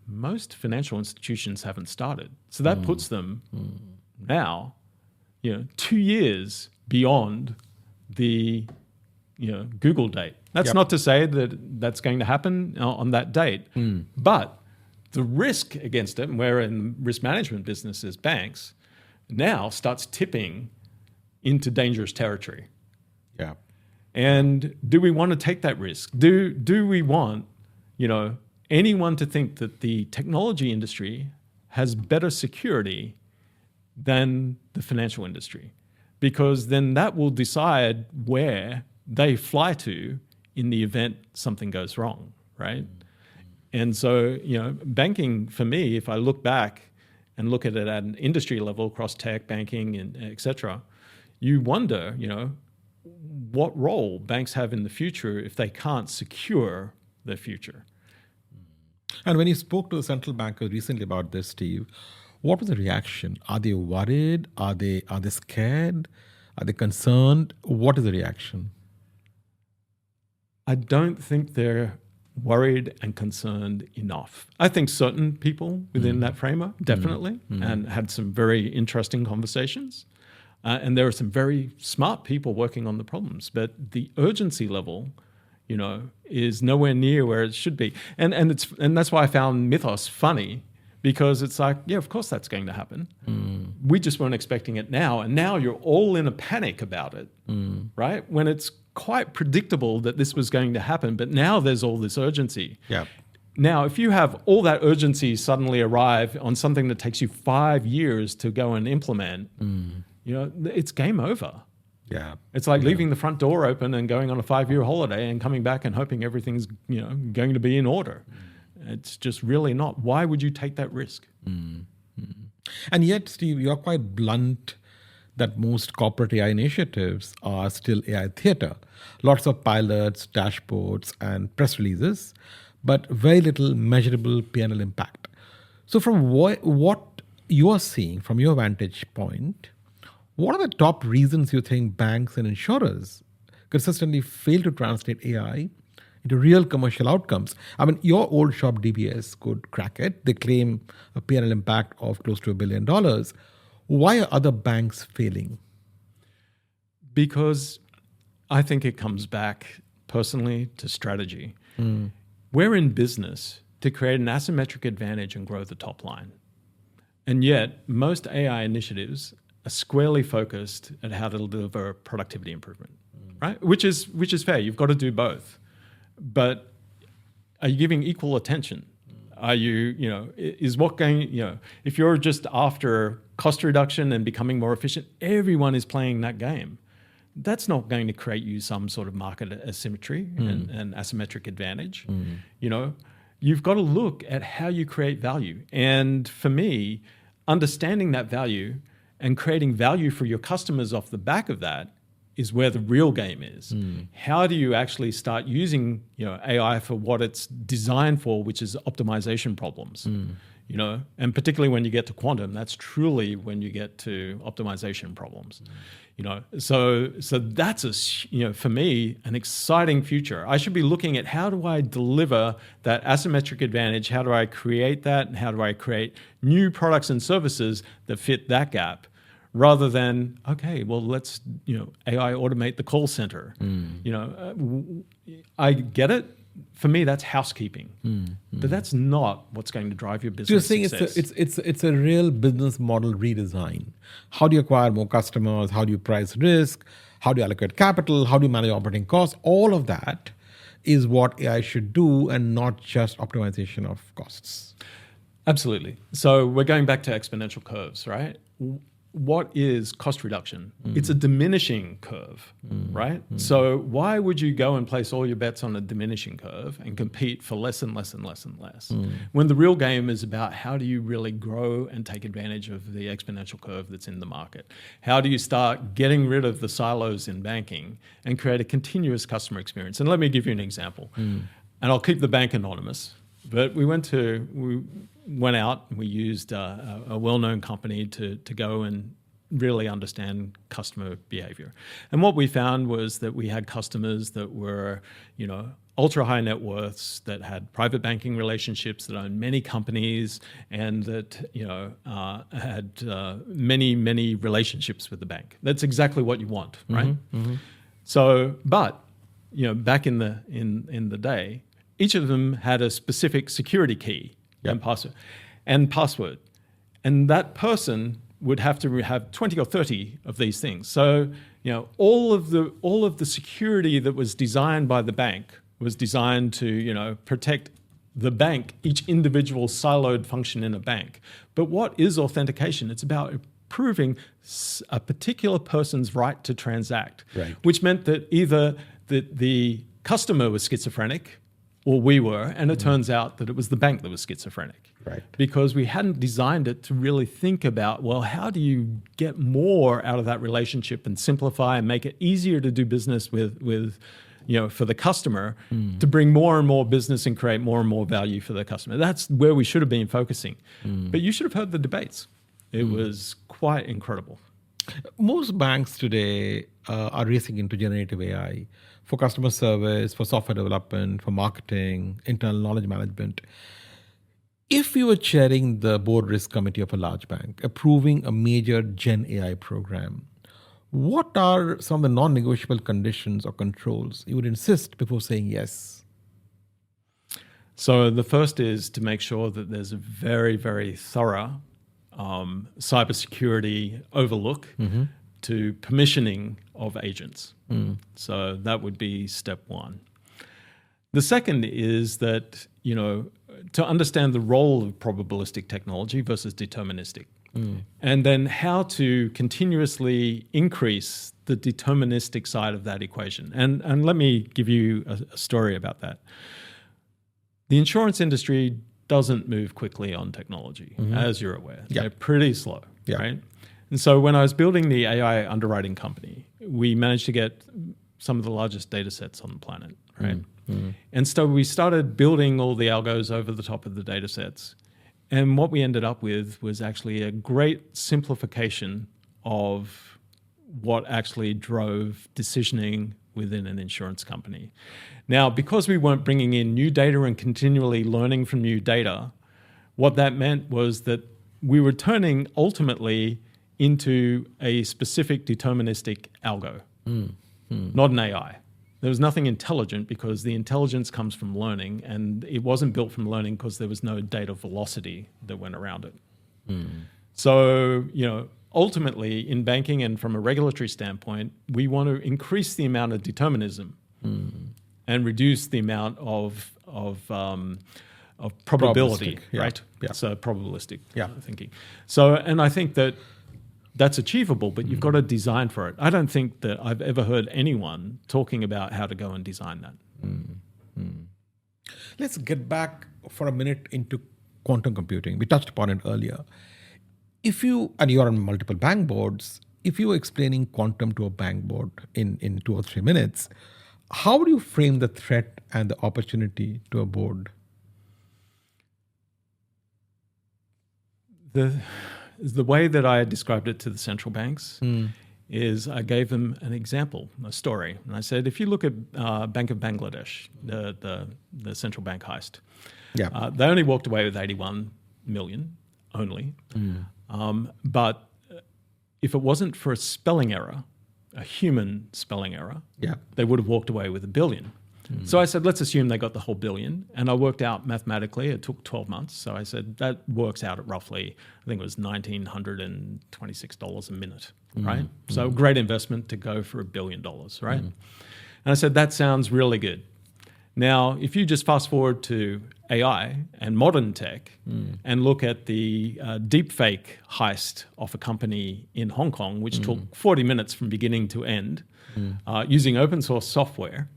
most financial institutions haven't started. So that puts them now, 2 years beyond the, Google date. That's not to say that that's going to happen on that date, but the risk against it, and we're in risk management business as banks, now starts tipping into dangerous territory. Yeah. And do we want to take that risk? Do we want, anyone to think that the technology industry has better security than the financial industry? Because then that will decide where they fly to in the event something goes wrong, right? And so, banking for me, if I look back and look at it at an industry level across tech, banking, and et cetera, you wonder, what role banks have in the future if they can't secure their future. And when you spoke to the central bankers recently about this, Steve, what was the reaction? Are they worried? Are they scared? Are they concerned? What is the reaction? I don't think they're worried and concerned enough. I think certain people within that framework, definitely, and had some very interesting conversations. And there are some very smart people working on the problems, but the urgency level, is nowhere near where it should be. And that's why I found Mythos funny, because it's like, yeah, of course that's going to happen. We just weren't expecting it now. And now you're all in a panic about it, right? When it's quite predictable that this was going to happen, but now there's all this urgency. Yeah. Now, if you have all that urgency suddenly arrive on something that takes you 5 years to go and implement, it's game over. Yeah. It's like leaving the front door open and going on a 5-year holiday and coming back and hoping everything's, going to be in order. It's just really not. Why would you take that risk? And yet, Steve, you're quite blunt that most corporate AI initiatives are still AI theater. Lots of pilots, dashboards, and press releases, but very little measurable P&L impact. So from what you're seeing from your vantage point, what are the top reasons you think banks and insurers consistently fail to translate AI into real commercial outcomes. I mean, your old shop DBS could crack it. They claim a P&L impact of close to $1 billion. Why are other banks failing? Because I think it comes back personally to strategy. We're in business to create an asymmetric advantage and grow the top line. And yet, most AI initiatives are squarely focused at how to deliver productivity improvement, right? Which is fair. You've got to do both. But are you giving equal attention? Are you, is what going, if you're just after cost reduction and becoming more efficient, everyone is playing that game. That's not going to create you some sort of market asymmetry and asymmetric advantage. You've got to look at how you create value. And for me, understanding that value and creating value for your customers off the back of that is where the real game is. How do you actually start using AI for what it's designed for, which is optimization problems? And particularly when you get to quantum, that's truly when you get to optimization problems. So that's for me an exciting future. I should be looking at how do I deliver that asymmetric advantage? How do I create that? And how do I create new products and services that fit that gap? Rather than, okay, well, let's AI automate the call center. I get it. For me, that's housekeeping, but that's not what's going to drive your business success. So you're saying it's a real business model redesign. How do you acquire more customers? How do you price risk? How do you allocate capital? How do you manage operating costs? All of that is what AI should do, and not just optimization of costs. Absolutely. So we're going back to exponential curves, right? What is cost reduction? It's a diminishing curve, right? So why would you go and place all your bets on a diminishing curve and compete for less and less and less and less? When the real game is about how do you really grow and take advantage of the exponential curve that's in the market? How do you start getting rid of the silos in banking and create a continuous customer experience? And let me give you an example. And I'll keep the bank anonymous, but we went out and we used a well-known company to go and really understand customer behavior. And what we found was that we had customers that were, ultra high net worths, that had private banking relationships, that owned many companies, and that, had many, many relationships with the bank. That's exactly what you want, right? So, but, back in the day, each of them had a specific security key and password. And that person would have to have 20 or 30 of these things. So, all of the security that was designed by the bank was designed to, protect the bank, each individual siloed function in a bank. But what is authentication? It's about proving a particular person's right to transact, which meant that either the customer was schizophrenic, or we were, and it turns out that it was the bank that was schizophrenic. Right. Because we hadn't designed it to really think about, well, how do you get more out of that relationship and simplify and make it easier to do business with for the customer, to bring more and more business and create more and more value for the customer. That's where we should have been focusing. But you should have heard the debates. It was quite incredible. Most banks today are racing into generative AI for customer service, for software development, for marketing, internal knowledge management. If you were chairing the board risk committee of a large bank, approving a major Gen AI program, what are some of the non-negotiable conditions or controls you would insist before saying yes? So the first is to make sure that there's a very, very thorough cybersecurity overlook to permissioning of agents. So that would be step one. The second is that, to understand the role of probabilistic technology versus deterministic. And then how to continuously increase the deterministic side of that equation. And let me give you a story about that. The insurance industry doesn't move quickly on technology, as you're aware. They're pretty slow, right? And so when I was building the AI underwriting company, we managed to get some of the largest data sets on the planet, right? And so we started building all the algos over the top of the data sets. And what we ended up with was actually a great simplification of what actually drove decisioning within an insurance company. Now, because we weren't bringing in new data and continually learning from new data, what that meant was that we were turning ultimately into a specific deterministic algo, not an AI. There was nothing intelligent because the intelligence comes from learning, and it wasn't built from learning because there was no data velocity that went around it. So, ultimately in banking and from a regulatory standpoint, we want to increase the amount of determinism and reduce the amount of probability, right? Yeah. So probabilistic thinking. So, and I think that's achievable, but you've got to design for it. I don't think that I've ever heard anyone talking about how to go and design that. Let's get back for a minute into quantum computing. We touched upon it earlier. If you, and you're on multiple bank boards, if you were explaining quantum to a bank board in 2 or 3 minutes, how would you frame the threat and the opportunity to a board? The way that I described it to the central banks is I gave them an example, a story. And I said, if you look at Bank of Bangladesh, the central bank heist, they only walked away with 81 million only. But if it wasn't for a spelling error, a human spelling error, they would have walked away with $1 billion. So I said, let's assume they got the whole $1 billion. And I worked out mathematically, it took 12 months. So I said, that works out at roughly, I think it was $1,926 a minute, right? So great investment to go for $1 billion, right? And I said, that sounds really good. Now, if you just fast forward to AI and modern tech and look at the deepfake heist of a company in Hong Kong, which took 40 minutes from beginning to end using open source software,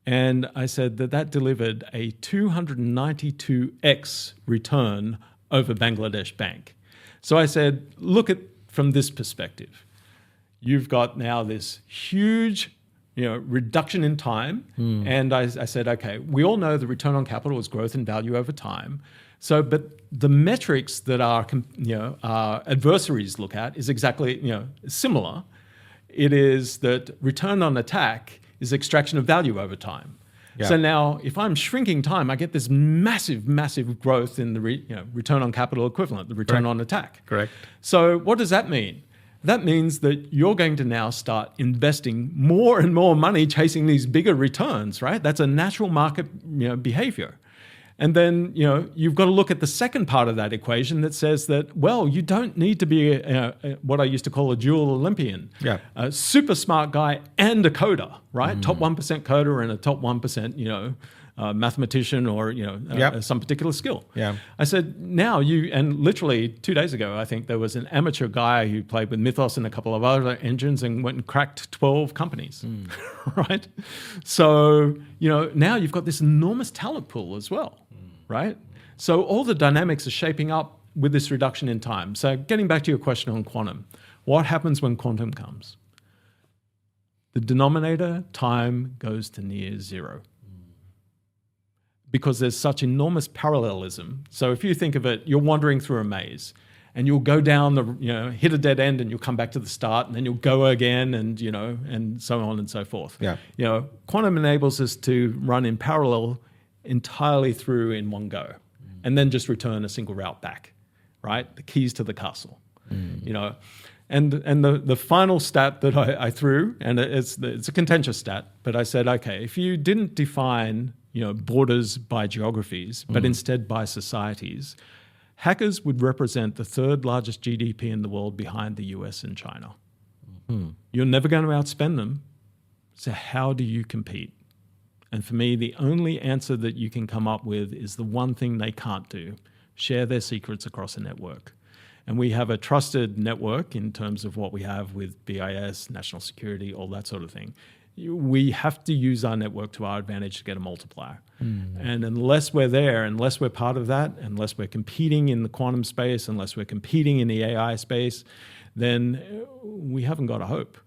and I said that delivered a 292x return over Bangladesh Bank. So I said, look at from this perspective. You've got now this huge reduction in time. And I said, okay, we all know the return on capital is growth in value over time. So, but the metrics that our adversaries look at is exactly similar. It is that return on attack is extraction of value over time. So now, if I'm shrinking time, I get this massive, massive growth in the return on capital equivalent, the return on attack. Correct. So what does that mean? That means that you're going to now start investing more and more money chasing these bigger returns, right? That's a natural market behavior. And then, you've got to look at the second part of that equation that says that, well, you don't need to be what I used to call a dual Olympian, a super smart guy and a coder, right? Top 1% coder and a top 1%, mathematician or, some particular skill. I said, now and literally 2 days ago, I think there was an amateur guy who played with Mythos and a couple of other engines and went and cracked 12 companies, right? So, now you've got this enormous talent pool as well, right? So all the dynamics are shaping up with this reduction in time. So getting back to your question on quantum, what happens when quantum comes? The denominator, time, goes to near zero. Because there's such enormous parallelism. So if you think of it, you're wandering through a maze and you'll go down hit a dead end and you'll come back to the start and then you'll go again and, and so on and so forth. Quantum enables us to run in parallel entirely through in one go and then just return a single route back, right? The keys to the castle, And the final stat that I threw, and it's a contentious stat, but I said, okay, if you didn't define borders by geographies, but instead by societies, hackers would represent the third largest GDP in the world behind the US and China. You're never going to outspend them. So how do you compete? And for me, the only answer that you can come up with is the one thing they can't do: share their secrets across a network. And we have a trusted network in terms of what we have with BIS, national security, all that sort of thing. We have to use our network to our advantage to get a multiplier. And unless we're there, unless we're part of that, unless we're competing in the quantum space, unless we're competing in the AI space, then we haven't got a hope.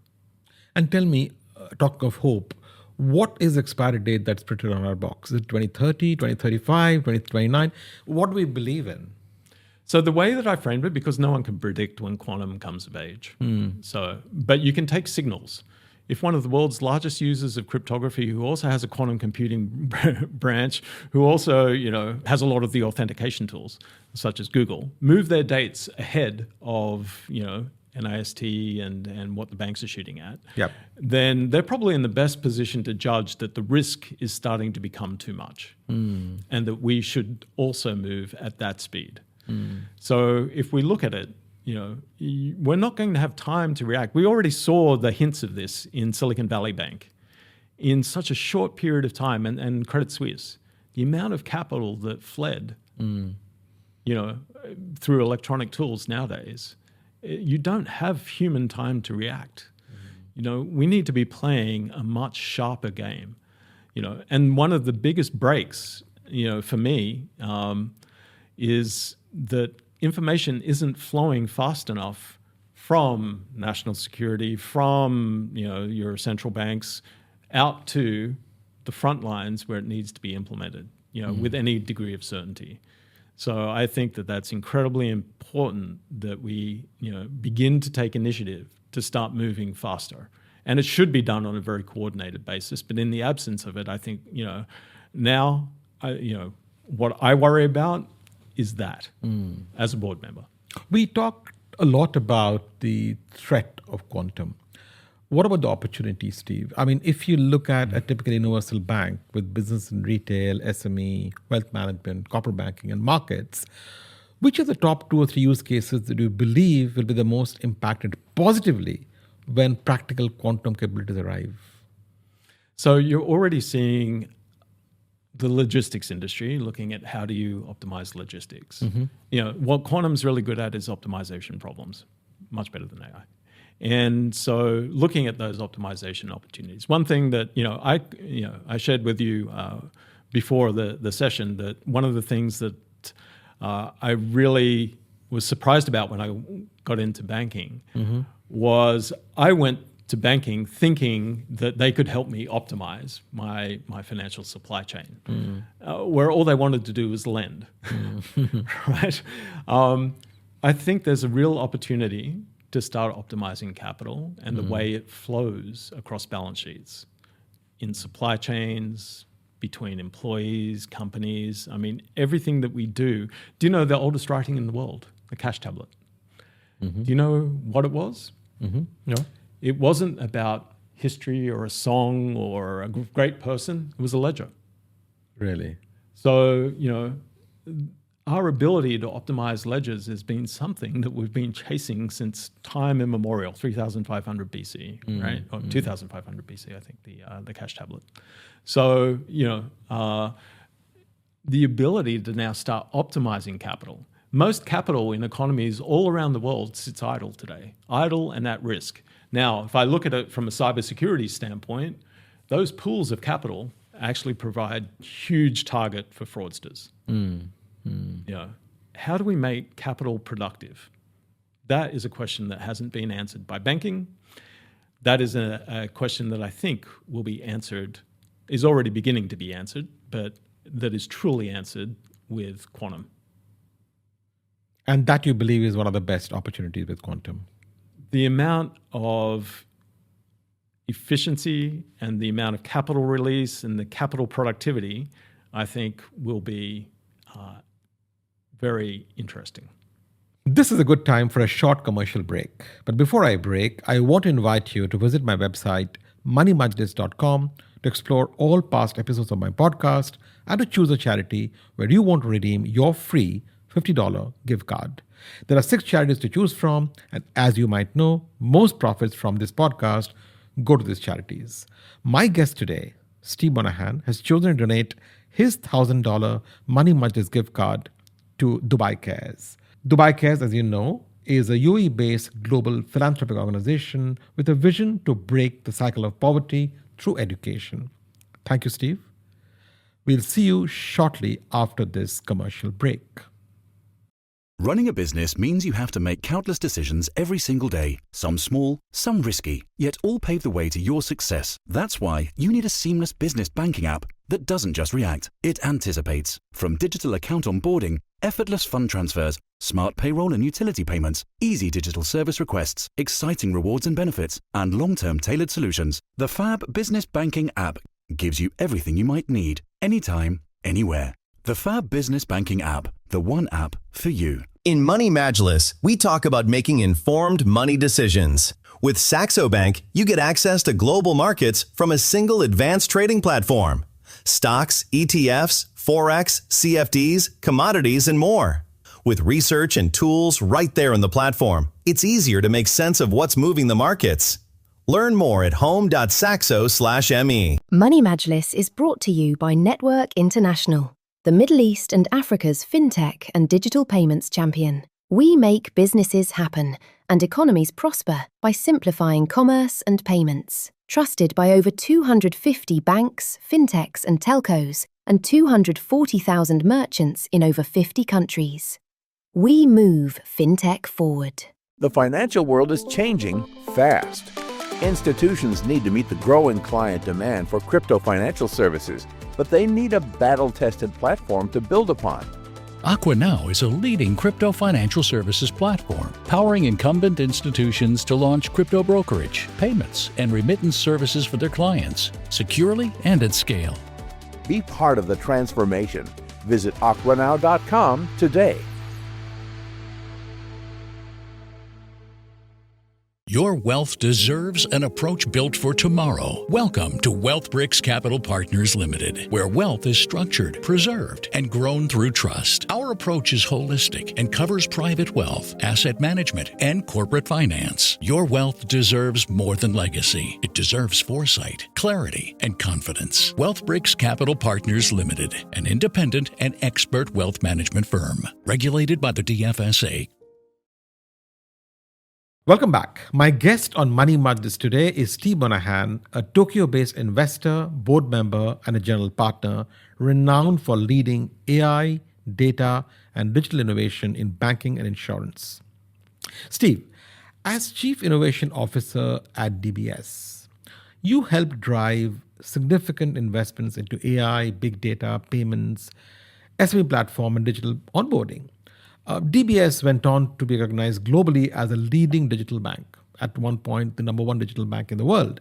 And tell me, talk of hope, what is the expiry date that's printed on our box? Is it 2030, 2035, 2029? What do we believe in? So the way that I framed it, because no one can predict when quantum comes of age. But you can take signals. if one of the world's largest users of cryptography, who also has a quantum computing branch, who also, has a lot of the authentication tools, such as Google, move their dates ahead of, NIST and what the banks are shooting at, then they're probably in the best position to judge that the risk is starting to become too much and that we should also move at that speed. So if we look at it, we're not going to have time to react. We already saw the hints of this in Silicon Valley Bank in such a short period of time, and Credit Suisse. The amount of capital that fled, through electronic tools nowadays, you don't have human time to react. We need to be playing a much sharper game. And one of the biggest breaks, for me, is that information isn't flowing fast enough from national security, from your central banks, out to the front lines where it needs to be implemented, with any degree of certainty. So I think that that's incredibly important that we begin to take initiative to start moving faster. And it should be done on a very coordinated basis. But in the absence of it, I think now what I worry about is that as a board member. We talked a lot about the threat of quantum. What about the opportunity, Steve? I mean, if you look at a typical universal bank with business and retail, SME, wealth management, corporate banking, and markets, which are the top 2 or 3 use cases that you believe will be the most impacted positively when practical quantum capabilities arrive? So you're already seeing the logistics industry looking at how do you optimize logistics. What quantum's really good at is optimization problems, much better than AI. And so looking at those optimization opportunities, one thing that I shared with you before the session, that one of the things that I really was surprised about when I got into banking was I went to banking thinking that they could help me optimize my financial supply chain, where all they wanted to do was lend, right? I think there's a real opportunity to start optimizing capital and the way it flows across balance sheets, in supply chains, between employees, companies. I mean, everything that we do. Do you know the oldest writing in the world, the cash tablet? Do you know what it was? No. It wasn't about history or a song or a great person. It was a ledger. Really? So, our ability to optimize ledgers has been something that we've been chasing since time immemorial, 3,500 BC, right? Or 2,500 BC, I think, the cash tablet. So, the ability to now start optimizing capital. Most capital in economies all around the world sits idle today, idle and at risk. Now, if I look at it from a cybersecurity standpoint, those pools of capital actually provide huge target for fraudsters. How do we make capital productive? That is a question that hasn't been answered by banking. That is a question that I think will be answered, is already beginning to be answered, but that is truly answered with quantum. And that you believe is one of the best opportunities with quantum? The amount of efficiency and the amount of capital release and the capital productivity, I think, will be very interesting. This is a good time for a short commercial break. But before I break, I want to invite you to visit my website, moneymajlis.com, to explore all past episodes of my podcast and to choose a charity where you want to redeem your free $50 gift card. There are 6 charities to choose from, and as you might know, most profits from this podcast go to these charities. My guest today, Steve Monaghan, has chosen to donate his $1,000 Money Majlis gift card to Dubai Cares. Dubai Cares, as you know, is a UAE-based global philanthropic organization with a vision to break the cycle of poverty through education. Thank you, Steve. We'll see you shortly after this commercial break. Running a business means you have to make countless decisions every single day, some small, some risky, yet all pave the way to your success. That's why you need a seamless business banking app. that doesn't just react, it anticipates. From digital account onboarding, effortless fund transfers, smart payroll and utility payments, easy digital service requests, exciting rewards and benefits, and long-term tailored solutions, the Fab Business Banking app gives you everything you might need, anytime, anywhere. The Fab Business Banking app, the one app for you. In Money Majlis, we talk about making informed money decisions. With Saxo Bank, you get access to global markets from a single advanced trading platform. Stocks, ETFs, Forex, CFDs, commodities, and more. With research and tools right there in the platform, it's easier to make sense of what's moving the markets. Learn more at home.saxo.me. Money Majlis is brought to you by Network International, the Middle East and Africa's fintech and digital payments champion. We make businesses happen and economies prosper by simplifying commerce and payments. Trusted by over 250 banks, fintechs and telcos, and 240,000 merchants in over 50 countries. We move fintech forward. The financial world is changing fast. Institutions need to meet the growing client demand for crypto financial services, but they need a battle-tested platform to build upon. AquaNow is a leading crypto financial services platform, powering incumbent institutions to launch crypto brokerage, payments, and remittance services for their clients, securely and at scale. Be part of the transformation. Visit aquanow.com today. Your wealth deserves an approach built for tomorrow. Welcome to WealthBricks Capital Partners Limited, where wealth is structured, preserved, and grown through trust. Our approach is holistic and covers private wealth, asset management, and corporate finance. Your wealth deserves more than legacy. It deserves foresight, clarity, and confidence. WealthBricks Capital Partners Limited, an independent and expert wealth management firm, regulated by the DFSA. Welcome back. My guest on Money Majlis today is Steve Monaghan, a Tokyo-based investor, board member, and a general partner, renowned for leading AI, data, and digital innovation in banking and insurance. Steve, as Chief Innovation Officer at DBS, you helped drive significant investments into AI, big data, payments, SME platform, and digital onboarding. DBS went on to be recognized globally as a leading digital bank, at one point the number one digital bank in the world.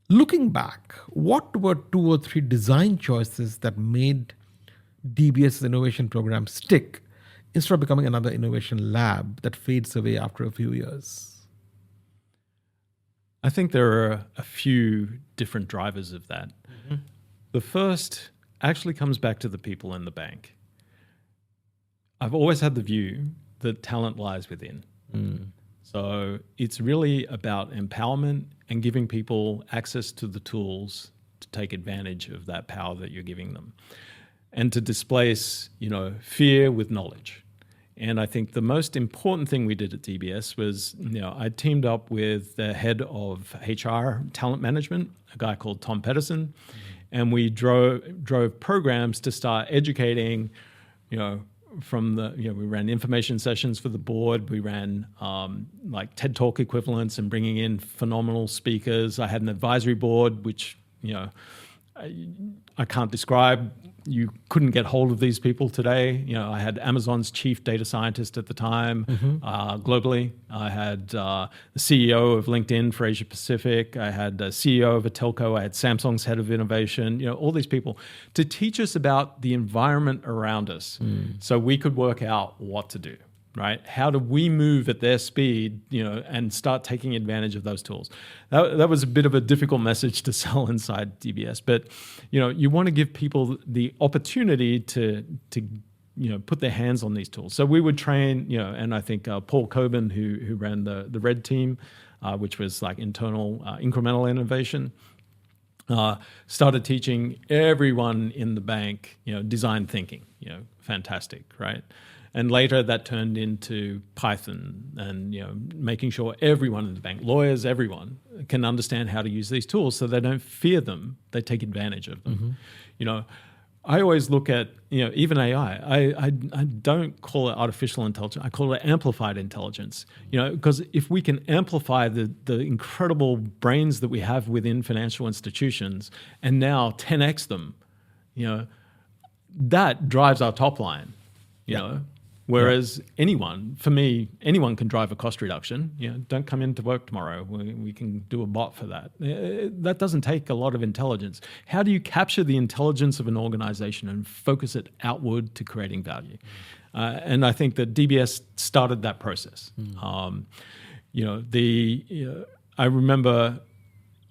Looking back, what were 2 or 3 design choices that made DBS's innovation program stick instead of becoming another innovation lab that fades away after a few years? I think there are a few different drivers of that. Mm-hmm. The first actually comes back to the people in the bank. I've always had the view that talent lies within. So it's really about empowerment and giving people access to the tools to take advantage of that power that you're giving them, and to displace, fear with knowledge. And I think the most important thing we did at DBS was, I teamed up with the head of HR talent management, a guy called Tom Pedersen, and we drove programs to start educating, from we ran information sessions for the board. We ran like TED Talk equivalents and bringing in phenomenal speakers. I had an advisory board, which, I can't describe. You couldn't get hold of these people today. I had Amazon's chief data scientist at the time, globally. I had the CEO of LinkedIn for Asia Pacific. I had the CEO of a telco. I had Samsung's head of innovation. All these people to teach us about the environment around us, so we could work out what to do. Right? How do we move at their speed, and start taking advantage of those tools? That was a bit of a difficult message to sell inside DBS, but you want to give people the opportunity to put their hands on these tools. So we would train, and I think Paul Coben, who ran the Red Team, which was like internal incremental innovation, started teaching everyone in the bank, design thinking. Fantastic, right? And later that turned into Python and, making sure everyone in the bank, lawyers, everyone can understand how to use these tools so they don't fear them, they take advantage of them. I always look at, even AI. I don't call it artificial intelligence. I call it amplified intelligence. Because if we can amplify the incredible brains that we have within financial institutions and now 10x them, that drives our top line. Whereas anyone can drive a cost reduction. Don't come into work tomorrow. We can do a bot for that. That doesn't take a lot of intelligence. How do you capture the intelligence of an organization and focus it outward to creating value? And I think that DBS started that process. I remember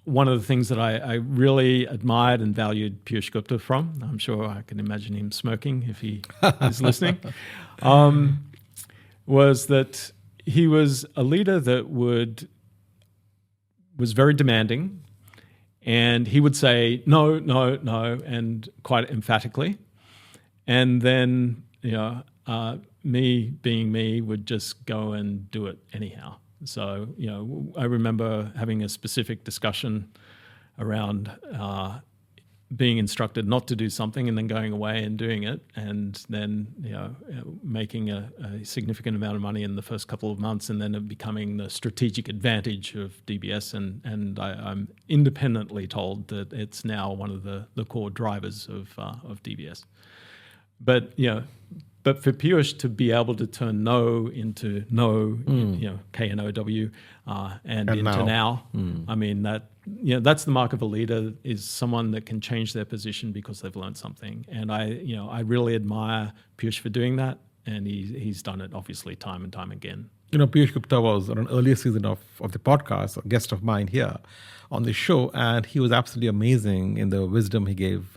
one of the things that I really admired and valued Piyush Gupta from, I'm sure I can imagine him smoking if he is listening, was that he was a leader that was very demanding, and he would say no, and quite emphatically. And then, me being me would just go and do it anyhow. So, I remember having a specific discussion around being instructed not to do something and then going away and doing it, and then, making a significant amount of money in the first couple of months, and then it becoming the strategic advantage of DBS. And I'm independently told that it's now one of the core drivers of DBS. But, But for Piyush to be able to turn no into no, K-N-O-W, and into now, I mean, that's the mark of a leader, is someone that can change their position because they've learned something. And I really admire Piyush for doing that, and he's done it obviously time and time again. Piyush Gupta was on an earlier season of the podcast, a guest of mine here on the show, and he was absolutely amazing in the wisdom he gave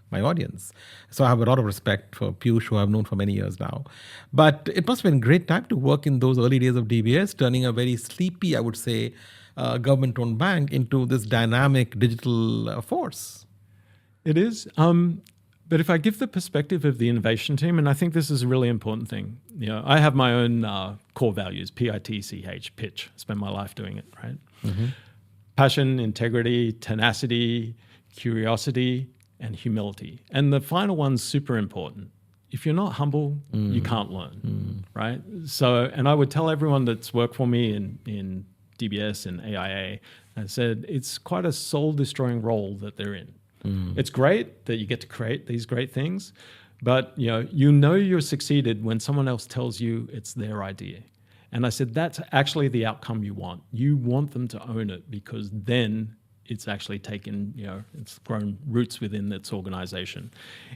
my audience. So I have a lot of respect for Piyush, who I've known for many years now. But it must have been a great time to work in those early days of DBS, turning a very sleepy, I would say, government-owned bank into this dynamic digital force. It is. But if I give the perspective of the innovation team, and I think this is a really important thing, I have my own core values, PITCH, pitch. Spend my life doing it, right? Mm-hmm. Passion, integrity, tenacity, curiosity, and humility. And the final one's super important. If you're not humble, you can't learn, right? So, and I would tell everyone that's worked for me in DBS and AIA, I said, it's quite a soul-destroying role that they're in. It's great that you get to create these great things, but you're succeeded when someone else tells you it's their idea. And I said, that's actually the outcome you want. You want them to own it, because then it's actually taken, it's grown roots within its organization.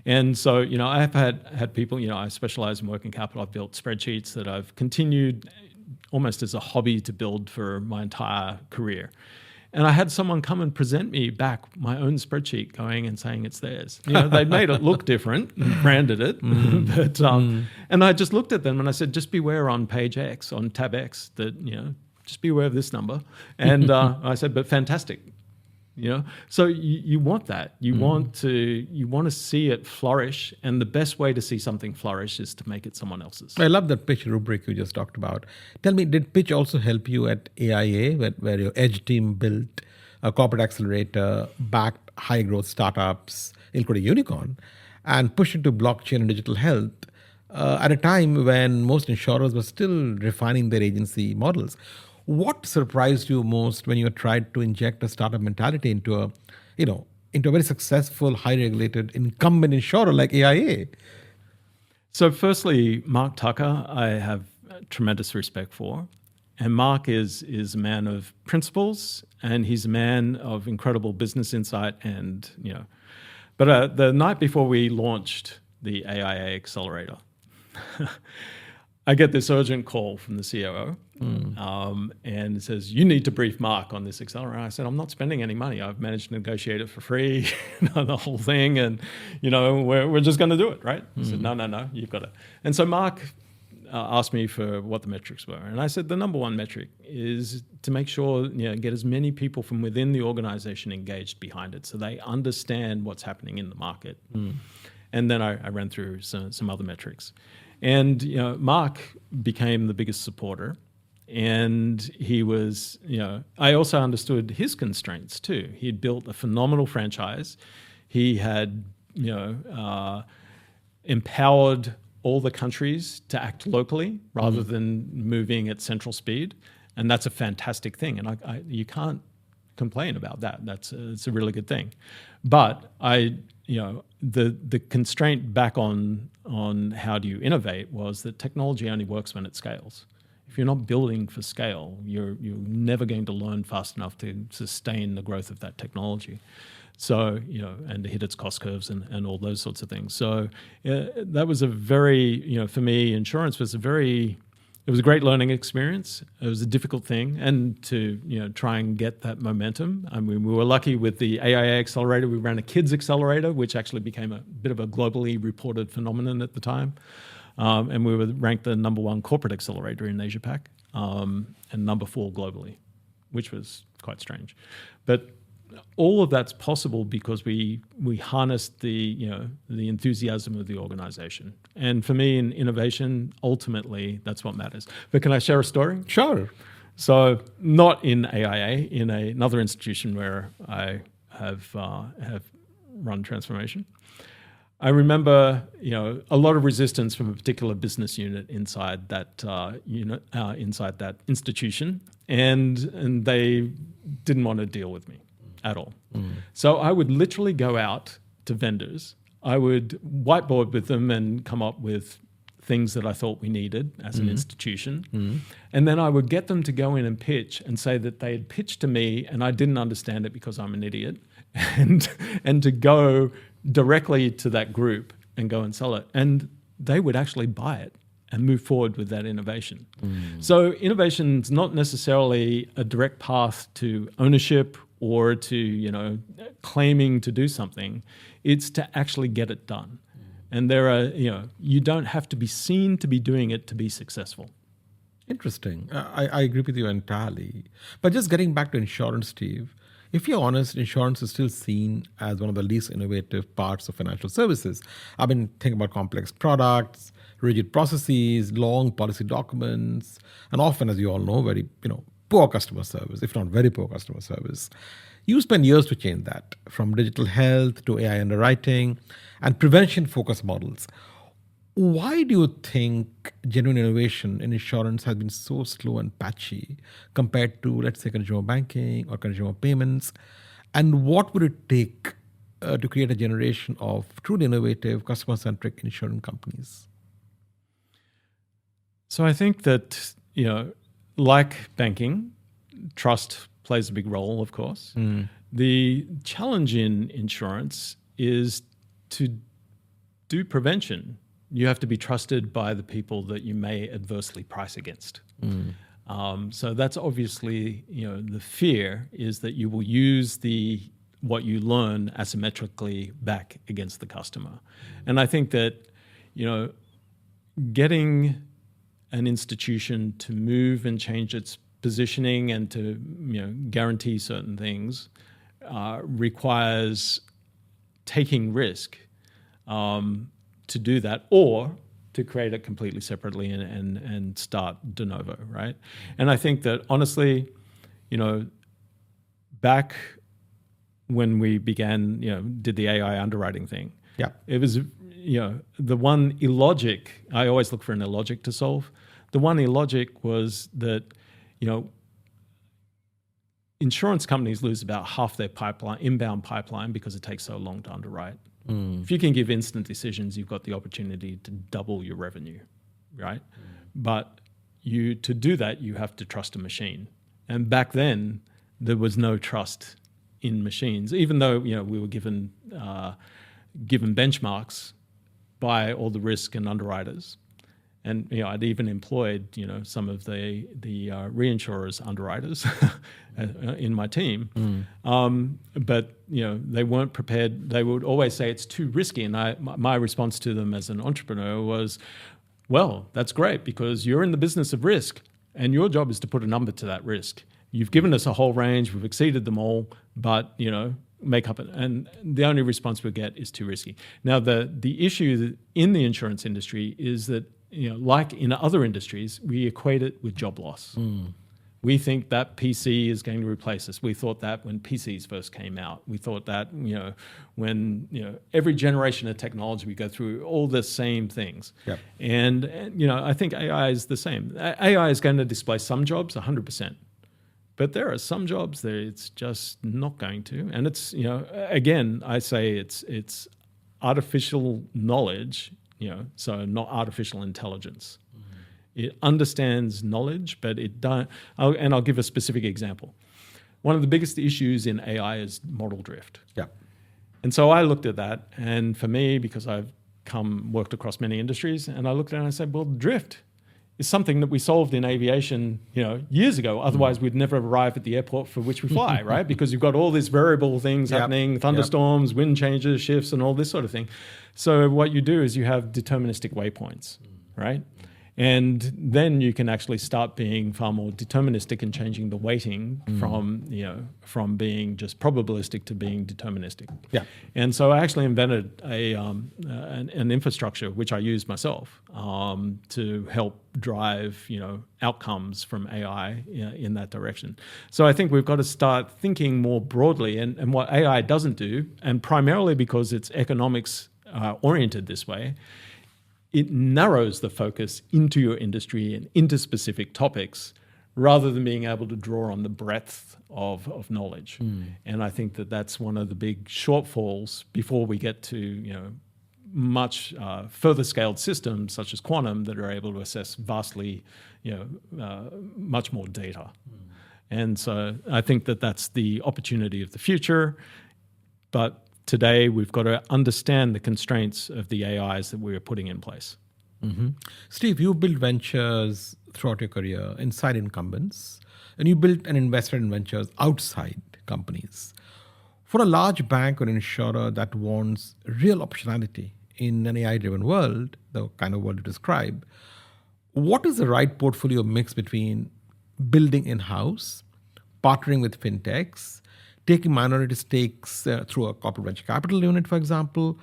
And so, I've had people, I specialize in working capital. I've built spreadsheets that I've continued almost as a hobby to build for my entire career. And I had someone come and present me back my own spreadsheet, going and saying it's theirs. They made it look different and branded it. And I just looked at them and I said, just beware on page X, on tab X, that, just beware of this number. And I said, but fantastic. So you want that. You want to see it flourish, and the best way to see something flourish is to make it someone else's. I love that pitch rubric you just talked about. Tell me, did pitch also help you at AIA, where your edge team built a corporate accelerator, backed high growth startups, including Unicorn, and pushed into blockchain and digital health at a time when most insurers were still refining their agency models? What surprised you most when you tried to inject a startup mentality into a very successful, high regulated incumbent insurer like AIA? So firstly, Mark Tucker, I have tremendous respect for. And Mark is a man of principles, and he's a man of incredible business insight. And, but the night before we launched the AIA accelerator, I get this urgent call from the COO, and it says, you need to brief Mark on this accelerator. I said, I'm not spending any money. I've managed to negotiate it for free, the whole thing, and we're just going to do it, right? I said, no, you've got it. And so Mark asked me for what the metrics were, and I said the number one metric is to make sure get as many people from within the organization engaged behind it, so they understand what's happening in the market. And then I ran through some other metrics. And Mark became the biggest supporter, and he was, I also understood his constraints too. He'd built a phenomenal franchise. He had empowered all the countries to act locally rather than moving at central speed, and that's a fantastic thing. And you can't complain about that. It's a really good thing. But the constraint back on how do you innovate was that technology only works when it scales. If you're not building for scale, you're never going to learn fast enough to sustain the growth of that technology. So, and to hit its cost curves and all those sorts of things. So that was a very, for me, insurance was it was a great learning experience. It was a difficult thing, and to try and get that momentum. I mean, we were lucky with the AIA accelerator. We ran a kids accelerator, which actually became a bit of a globally reported phenomenon at the time. And we were ranked the #1 corporate accelerator in Asia Pac, and #4 globally, which was quite strange. But all of that's possible because we harnessed the enthusiasm of the organization. And for me, in innovation, ultimately, that's what matters. But can I share a story? Sure. So not in AIA, in another institution where I have run transformation. I remember, a lot of resistance from a particular business unit inside that inside that institution, and they didn't want to deal with me at all. So I would literally go out to vendors. I would whiteboard with them and come up with things that I thought we needed as an institution. And then I would get them to go in and pitch and say that they had pitched to me and I didn't understand it because I'm an idiot, and to go directly to that group and go and sell it. And they would actually buy it and move forward with that innovation. So innovation's not necessarily a direct path to ownership or to, claiming to do something. It's to actually get it done. And there are, you don't have to be seen to be doing it to be successful. Interesting. I agree with you entirely. But just getting back to insurance, Steve, if you're honest, insurance is still seen as one of the least innovative parts of financial services. I mean, think about complex products, rigid processes, long policy documents, and often, as you all know, very, poor customer service, if not very poor customer service. You spend years to change that, from digital health to AI underwriting and prevention-focused models. Why do you think genuine innovation in insurance has been so slow and patchy compared to, let's say, consumer banking or consumer payments? And what would it take to create a generation of truly innovative, customer-centric insurance companies? So I think that, like banking, trust plays a big role, of course. The challenge in insurance is to do prevention. You have to be trusted by the people that you may adversely price against. So that's obviously, the fear is that you will use what you learn asymmetrically back against the customer. And I think that, getting an institution to move and change its positioning and to guarantee certain things requires taking risk to do that, or to create it completely separately and start de novo, right? And I think that honestly, back when we began, did the AI underwriting thing, it was the one illogic. I always look for an illogic to solve. The one illogic was that, insurance companies lose about half their inbound pipeline because it takes so long to underwrite. If you can give instant decisions, you've got the opportunity to double your revenue, right? But to do that, you have to trust a machine. And back then, there was no trust in machines, even though we were given benchmarks by all the risk and underwriters. And I'd even employed some of the reinsurers underwriters in my team, but they weren't prepared. They would always say it's too risky, and my response to them as an entrepreneur was, well, that's great because you're in the business of risk, and your job is to put a number to that risk. You've given us a whole range, we've exceeded them all, but make up it. And the only response we get is too risky. Now the issue in the insurance industry is that like in other industries, we equate it with job loss. We think that PC is going to replace us. We thought that when PCs first came out. We thought that, when, every generation of technology, we go through all the same things. Yep. And I think AI is the same. AI is going to displace some jobs 100%. But there are some jobs that it's just not going to. And it's, again, I say it's artificial knowledge, so not artificial intelligence. It understands knowledge, but it don't. And I'll give a specific example. One of the biggest issues in AI is model drift. Yeah. And so I looked at that, and for me, because I've worked across many industries, and I looked at it and I said, well, drift is something that we solved in aviation, years ago. Otherwise, we'd never arrive at the airport for which we fly, right? Because you've got all these variable things happening, thunderstorms, wind changes, shifts, and all this sort of thing. So what you do is you have deterministic waypoints, right? And then you can actually start being far more deterministic and changing the weighting from being just probabilistic to being deterministic. Yeah. And so I actually invented an infrastructure which I use myself to help drive outcomes from AI in that direction. So I think we've got to start thinking more broadly, and what AI doesn't do, and primarily because it's economics oriented this way, it narrows the focus into your industry and into specific topics rather than being able to draw on the breadth of knowledge. And I think that that's one of the big shortfalls before we get to much further scaled systems such as quantum that are able to assess vastly much more data. And so I think that that's the opportunity of the future. But today, we've got to understand the constraints of the AIs that we're putting in place. Mm-hmm. Steve, you built ventures throughout your career inside incumbents, and you built and invested in ventures outside companies. For a large bank or insurer that wants real optionality in an AI-driven world, the kind of world you describe, what is the right portfolio mix between building in-house, partnering with fintechs, taking minority stakes through a corporate venture capital unit, for example,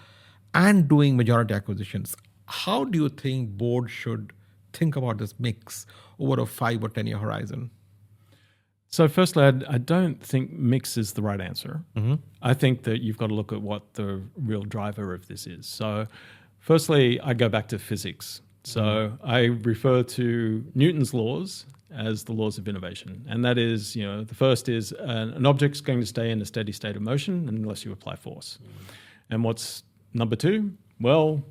and doing majority acquisitions? How do you think board should think about this mix over a 5 or 10 year horizon? So firstly, I don't think mix is the right answer. Mm-hmm. I think that you've got to look at what the real driver of this is. So firstly, I go back to physics. So I refer to Newton's laws as the laws of innovation. And that is, the first is an object's going to stay in a steady state of motion unless you apply force. And what's number 2? Well,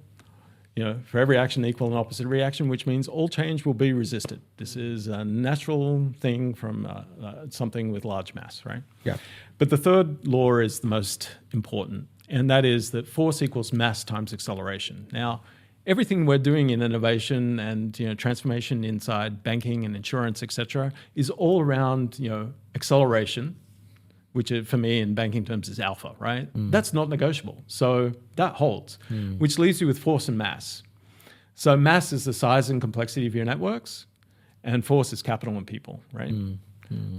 for every action equal and opposite reaction, which means all change will be resisted. This is a natural thing from something with large mass, right? Yeah. But the third law is the most important, and that is that force equals mass times acceleration. Now, everything we're doing in innovation and transformation inside banking and insurance, et cetera, is all around acceleration, which for me in banking terms is alpha, right? That's not negotiable. So that holds, which leaves you with force and mass. So mass is the size and complexity of your networks, and force is capital and people, right?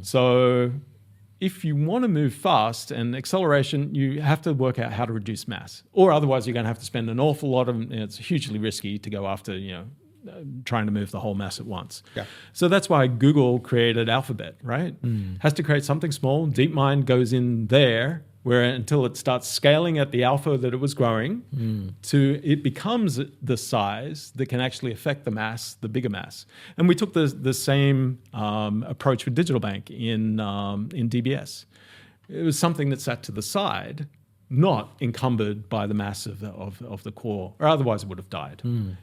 So if you want to move fast and acceleration, you have to work out how to reduce mass, or otherwise you're going to have to spend an awful lot of, it's hugely risky to go after, trying to move the whole mass at once. Yeah. So that's why Google created Alphabet, right? Has to create something small. DeepMind goes in there where until it starts scaling at the alpha that it was growing to it becomes the size that can actually affect the mass, the bigger mass. And we took the same approach with Digital Bank in DBS. It was something that sat to the side, not encumbered by the mass of the core, or otherwise it would have died.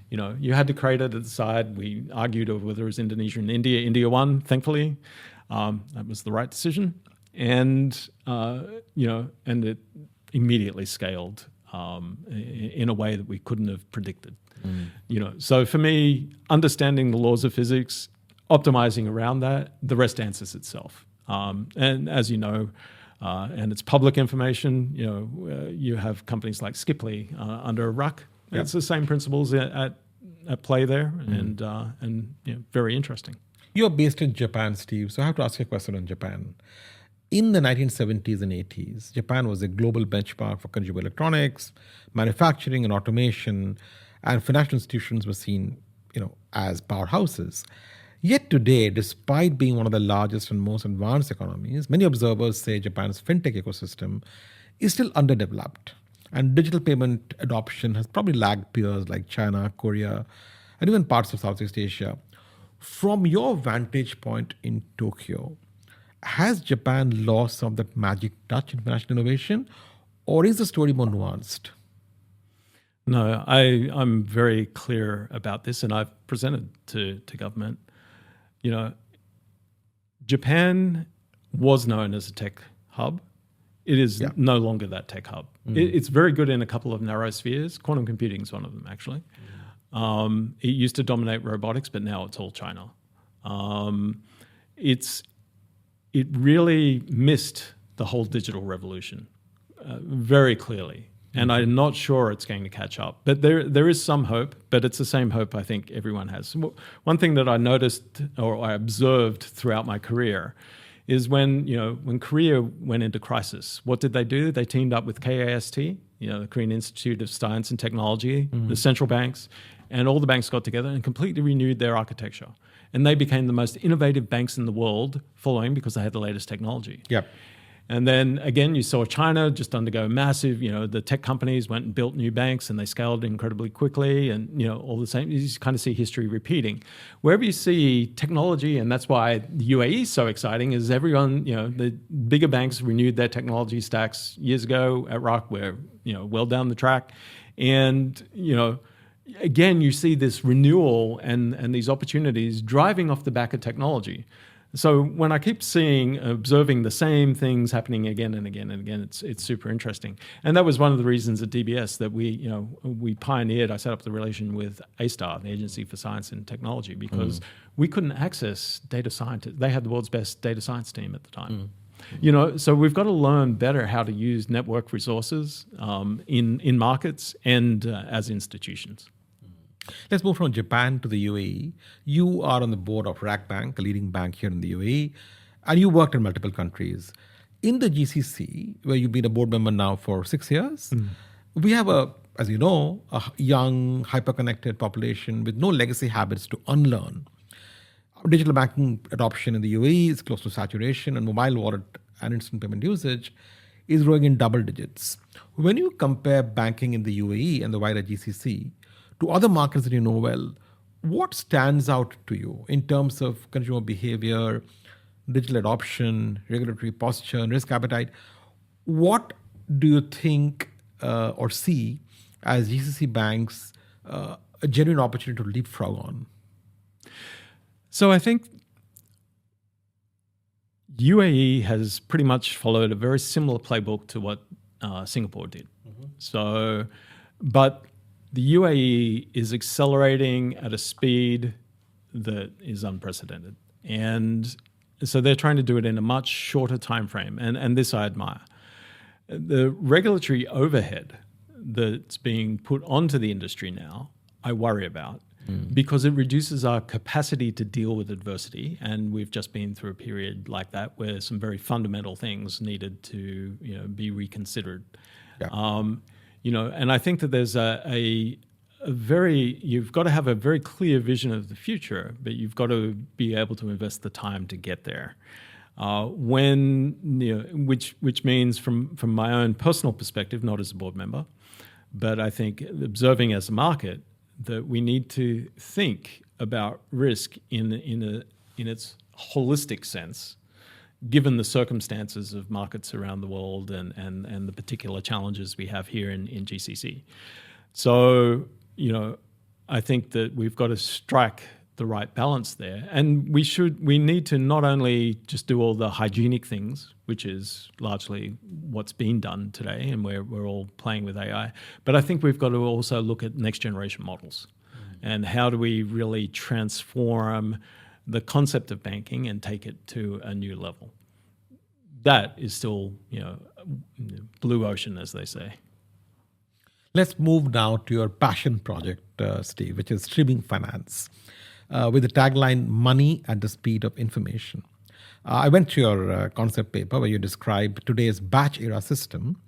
You had to create it at the side. We argued over whether it was Indonesia and India. India won, thankfully. That was the right decision. And and it immediately scaled in a way that we couldn't have predicted. So for me, understanding the laws of physics, optimizing around that, the rest answers itself. And as you know, and it's public information, you have companies like Skipley under a ruck. Yep. It's the same principles at play there, and very interesting. You're based in Japan, Steve, so I have to ask you a question on Japan. In the 1970s and 80s, Japan was a global benchmark for consumer electronics, manufacturing, and automation, and financial institutions were seen, as powerhouses. Yet today, despite being one of the largest and most advanced economies, many observers say Japan's fintech ecosystem is still underdeveloped. And digital payment adoption has probably lagged peers like China, Korea, and even parts of Southeast Asia. From your vantage point in Tokyo, has Japan lost some of that magic touch in financial innovation, or is the story more nuanced? No, I'm very clear about this, and I've presented to government. Japan was known as a tech hub. It is no longer that tech hub. It's very good in a couple of narrow spheres. Quantum computing is one of them, actually. It used to dominate robotics, but now it's all China. It really missed the whole digital revolution very clearly. And I'm not sure it's going to catch up. But there is some hope, but it's the same hope I think everyone has. One thing that I noticed or I observed throughout my career is when Korea went into crisis, what did they do? They teamed up with KAST, the Korean Institute of Science and Technology, the central banks, and all the banks got together and completely renewed their architecture. And they became the most innovative banks in the world following because they had the latest technology. Yep. And then again, you saw China just undergo massive, the tech companies went and built new banks and they scaled incredibly quickly and, all the same. You just kind of see history repeating. Wherever you see technology, and that's why the UAE is so exciting, is everyone, the bigger banks renewed their technology stacks years ago. At ROC, we're, well down the track. And, again, you see this renewal and these opportunities driving off the back of technology. So when I keep observing the same things happening again and again and again, it's super interesting. And that was one of the reasons at DBS that we pioneered. I set up the relation with A*STAR, the Agency for Science and Technology, because we couldn't access data scientists. They had the world's best data science team at the time. So we've got to learn better how to use network resources in markets and as institutions. Let's move from Japan to the UAE. You are on the board of RAK Bank, a leading bank here in the UAE, and you worked in multiple countries. In the GCC, where you've been a board member now for 6 years, we have as you know, a young, hyper-connected population with no legacy habits to unlearn. Digital banking adoption in the UAE is close to saturation, and mobile wallet and instant payment usage is growing in double digits. When you compare banking in the UAE and the wider GCC to other markets that you know well, what stands out to you in terms of consumer behavior, digital adoption, regulatory posture, and risk appetite? What do you think or see as GCC banks a genuine opportunity to leapfrog on? So I think UAE has pretty much followed a very similar playbook to what Singapore did. But the UAE is accelerating at a speed that is unprecedented. And so they're trying to do it in a much shorter time frame. And this I admire. The regulatory overhead that's being put onto the industry now, I worry about because it reduces our capacity to deal with adversity. And we've just been through a period like that where some very fundamental things needed to be reconsidered. Yeah. And I think that there's you've got to have a very clear vision of the future, but you've got to be able to invest the time to get there. Which means from my own personal perspective, not as a board member, but I think observing as a market that we need to think about risk in its holistic sense, given the circumstances of markets around the world and the particular challenges we have here in GCC. So, I think that we've got to strike the right balance there. And we need to not only just do all the hygienic things, which is largely what's being done today, and we're all playing with AI, but I think we've got to also look at next generation models and how do we really transform the concept of banking and take it to a new level. That is still, blue ocean, as they say. Let's move now to your passion project, Steve, which is streaming finance, with the tagline, Money at the Speed of Information. I went to your concept paper where you describe today's batch era system,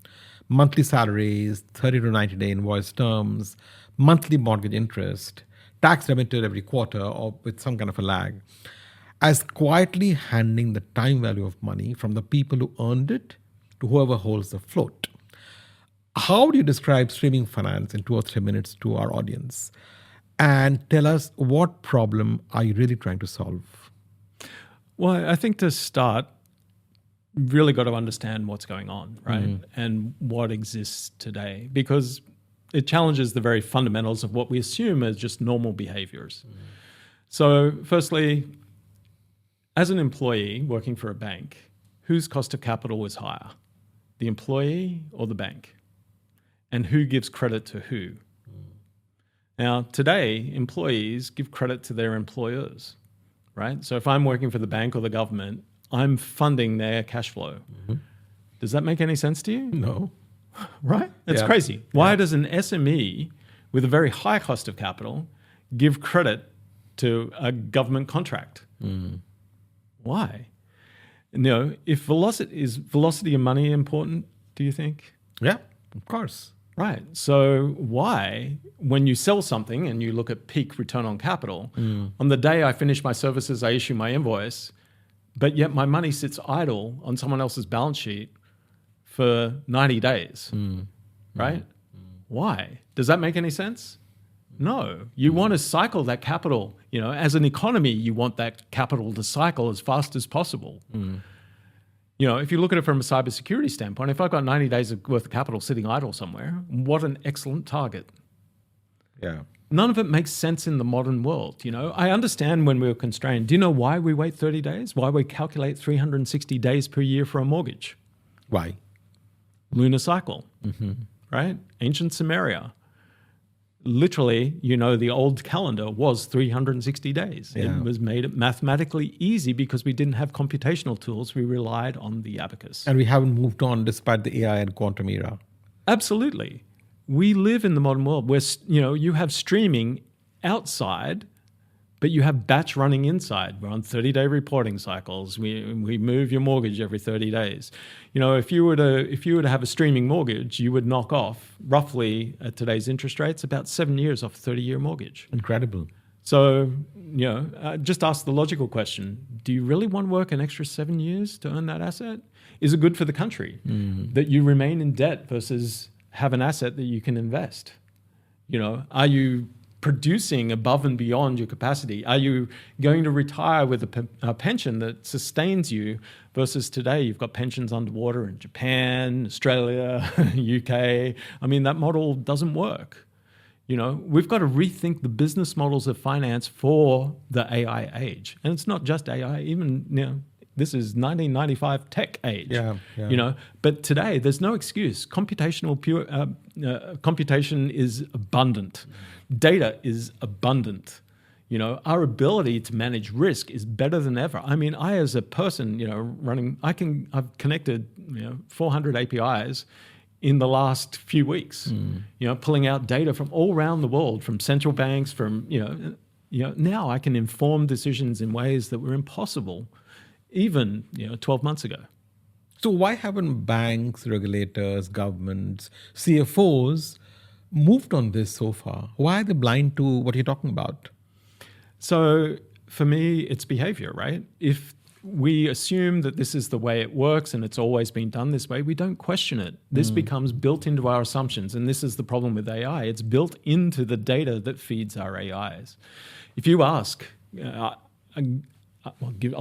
monthly salaries, 30 to 90-day invoice terms, monthly mortgage interest, tax remitted every quarter or with some kind of a lag, as quietly handing the time value of money from the people who earned it to whoever holds the float. How do you describe streaming finance in 2 or 3 minutes to our audience? And tell us, what problem are you really trying to solve? Well, I think to start, really got to understand what's going on, right? And what exists today, because it challenges the very fundamentals of what we assume as just normal behaviors. So firstly, as an employee working for a bank, whose cost of capital is higher, the employee or the bank? And who gives credit to who? Now, today, employees give credit to their employers, right? So if I'm working for the bank or the government, I'm funding their cash flow. Does that make any sense to you? No. Right? It's crazy. Why does an SME with a very high cost of capital give credit to a government contract? Why? If velocity of money important, do you think? Yeah, of course. Right. So why, when you sell something and you look at peak return on capital, on the day I finish my services, I issue my invoice, but yet my money sits idle on someone else's balance sheet for 90 days, right? Why? Does that make any sense? No. You want to cycle that capital. As an economy, you want that capital to cycle as fast as possible. If you look at it from a cybersecurity standpoint, if I've got 90 days worth of capital sitting idle somewhere, what an excellent target. Yeah. None of it makes sense in the modern world. I understand when we were constrained. Do you know why we wait 30 days? Why we calculate 360 days per year for a mortgage? Why? Lunar cycle, right? Ancient Sumeria. Literally, the old calendar was 360 days. Yeah. It was made mathematically easy because we didn't have computational tools. We relied on the abacus. And we haven't moved on despite the AI and quantum era. Absolutely. We live in the modern world where, you have streaming outside, but you have batch running inside. We're on 30-day reporting cycles. We move your mortgage every 30 days. If you were to have a streaming mortgage, you would knock off roughly at today's interest rates about 7 years off a 30-year mortgage. Incredible. So, just ask the logical question: do you really want to work an extra 7 years to earn that asset? Is it good for the country that you remain in debt versus have an asset that you can invest? Are you producing above and beyond your capacity? Are you going to retire with a pension that sustains you versus today you've got pensions underwater in Japan, Australia, UK? That model doesn't work. We've got to rethink the business models of finance for the AI age. And it's not just AI, even, this is 1995 tech age. Yeah. But today there's no excuse. Computation is abundant. Data is abundant. Our ability to manage risk is better than ever. I as a person, I've connected 400 APIs in the last few weeks. Pulling out data from all around the world, from central banks, from now I can inform decisions in ways that were impossible even 12 months ago. So why haven't banks, regulators, governments, CFOs moved on this so far? Why are they blind to what you're talking about? So for me, it's behavior, right? If we assume that this is the way it works and it's always been done this way, we don't question it. This becomes built into our assumptions. And this is the problem with AI. It's built into the data that feeds our AIs. If you ask, I'll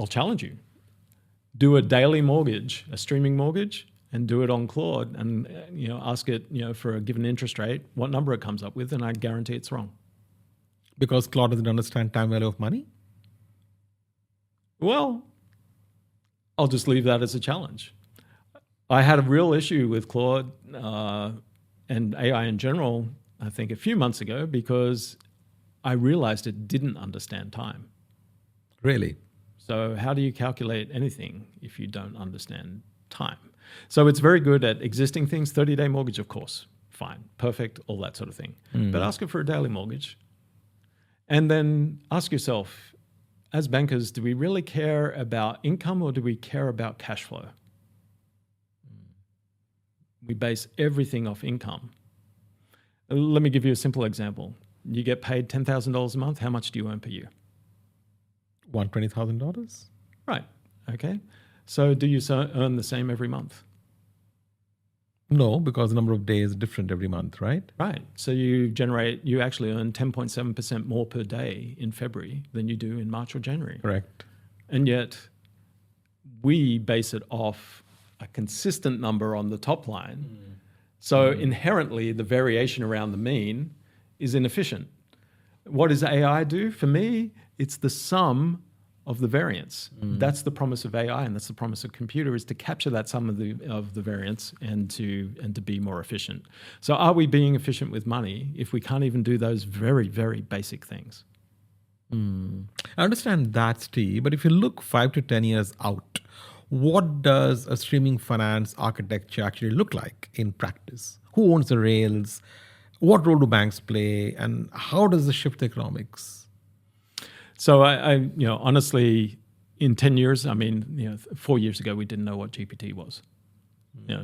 challenge you. Do a daily mortgage, a streaming mortgage, and do it on Claude, and ask it for a given interest rate, what number it comes up with, and I guarantee it's wrong. Because Claude doesn't understand time value of money? Well, I'll just leave that as a challenge. I had a real issue with Claude and AI in general, I think a few months ago, because I realized it didn't understand time. Really? So how do you calculate anything if you don't understand time? So it's very good at existing things, 30-day mortgage, of course, fine, perfect, all that sort of thing. But ask it for a daily mortgage. And then ask yourself, as bankers, do we really care about income or do we care about cash flow? We base everything off income. Let me give you a simple example. You get paid $10,000 a month. How much do you earn per year? $120,000? Right. Okay. So do you earn the same every month? No, because the number of days is different every month, right? Right. So you actually earn 10.7% more per day in February than you do in March or January. Correct. And yet we base it off a consistent number on the top line. So inherently the variation around the mean is inefficient. What does AI do? For me, it's the sum of the variance. That's the promise of AI, and that's the promise of computer, is to capture that sum of the variance and to be more efficient. So are we being efficient with money if we can't even do those very, very basic things? I understand that, Steve, but if you look 5 to 10 years out, what does a streaming finance architecture actually look like in practice? Who owns the rails? What role do banks play? And how does this shift the economics? So I honestly, in 10 years, 4 years ago, we didn't know what GPT was.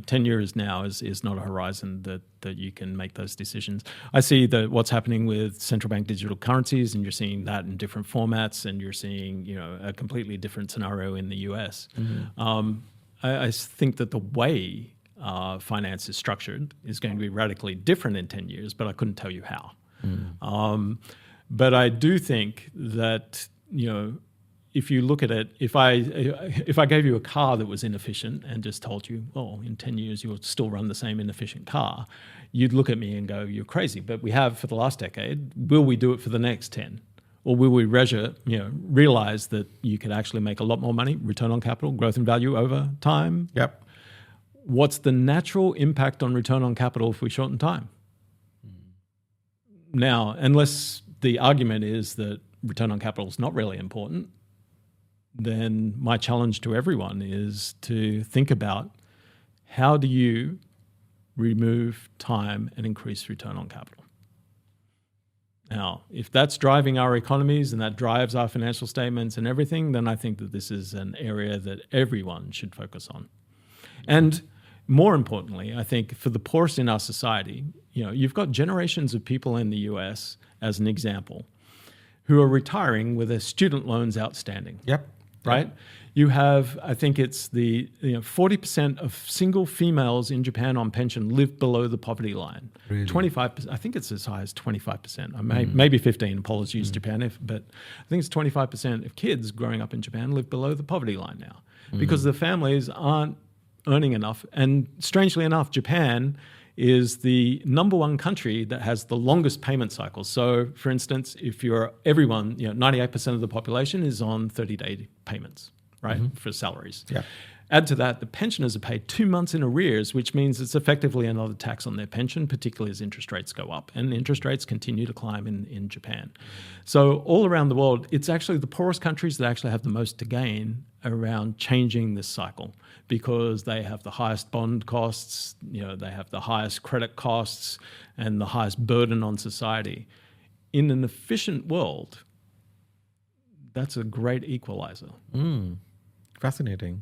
10 years now is not a horizon that you can make those decisions. I see that what's happening with central bank digital currencies, and you're seeing that in different formats, and you're seeing a completely different scenario in the US. I think that the way finance is structured is going to be radically different in 10 years, but I couldn't tell you how. But I do think that, if you look at it, if I gave you a car that was inefficient and just told you, well, in 10 years you'll still run the same inefficient car, you'd look at me and go, you're crazy. But we have for the last decade. Will we do it for the next 10? Or will we realize that you could actually make a lot more money, return on capital, growth in value over time? Yep. What's the natural impact on return on capital if we shorten time? Now, unless the argument is that return on capital is not really important, then my challenge to everyone is to think about how do you remove time and increase return on capital. Now, if that's driving our economies and that drives our financial statements and everything, then I think that this is an area that everyone should focus on. And more importantly, I think for the poorest in our society, you've got generations of people in the US, as an example, who are retiring with their student loans outstanding. Yep. Right? You have, I think it's 40% of single females in Japan on pension live below the poverty line. Really? 25%, I think it's as high as 25%. Maybe 15, apologies Japan, but I think it's 25% of kids growing up in Japan live below the poverty line now because the families aren't earning enough. And strangely enough, Japan is the number one country that has the longest payment cycle. So, for instance, if everyone, 98% of the population is on 30-day payments, right, for salaries. Yeah. Add to that, the pensioners are paid 2 months in arrears, which means it's effectively another tax on their pension, particularly as interest rates go up. And interest rates continue to climb in Japan. So all around the world, it's actually the poorest countries that actually have the most to gain around changing this cycle, because they have the highest bond costs, they have the highest credit costs and the highest burden on society. In an efficient world, that's a great equalizer. Fascinating.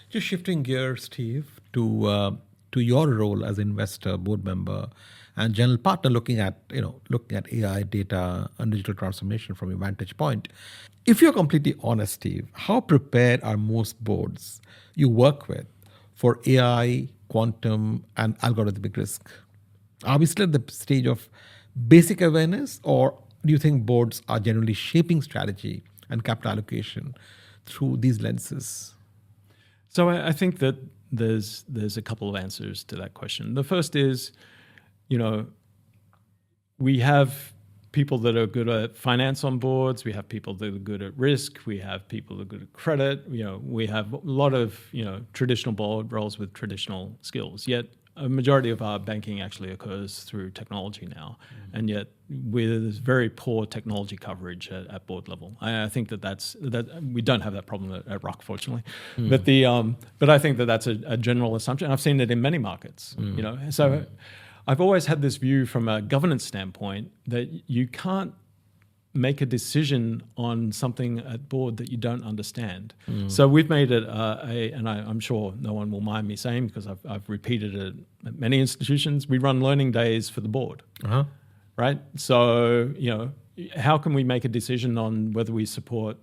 Just shifting gears, Steve, to your role as investor, board member, and general partner, looking at AI, data, and digital transformation from your vantage point. If you're completely honest, Steve, how prepared are most boards you work with for AI, quantum, and algorithmic risk? Are we still at the stage of basic awareness, or do you think boards are generally shaping strategy and capital allocation through these lenses? So I think that there's a couple of answers to that question. The first is, we have people that are good at finance on boards. We have people that are good at risk. We have people that are good at credit. We have a lot of, traditional board roles with traditional skills. Yet a majority of our banking actually occurs through technology now, and yet with very poor technology coverage at board level. I think that we don't have that problem at Rock, fortunately, but I think that that's a general assumption. I've seen it in many markets. So I've always had this view from a governance standpoint that you can't make a decision on something at board that you don't understand. So we've made it and I'm sure no one will mind me saying, because I've repeated it at many institutions, we run learning days for the board. right? So, how can we make a decision on whether we support,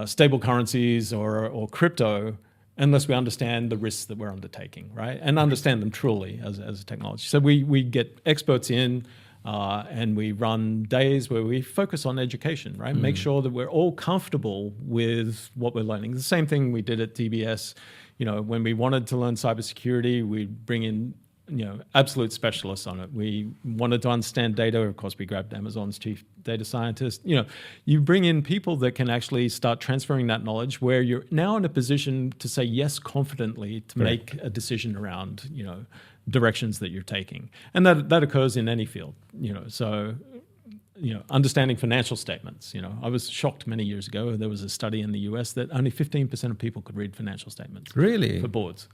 stable currencies or crypto unless we understand the risks that we're undertaking, right? And understand them truly as a technology. So we get experts in and we run days where we focus on education, right? Make sure that we're all comfortable with what we're learning. The same thing we did at DBS. When we wanted to learn cybersecurity, we'd bring in absolute specialists on it. We wanted to understand data. Of course, we grabbed Amazon's chief data scientist. You bring in people that can actually start transferring that knowledge where you're now in a position to say yes confidently to make a decision around, directions that you're taking. And that occurs in any field, So, understanding financial statements. I was shocked many years ago. There was a study in the US that only 15% of people could read financial statements. Really? For boards.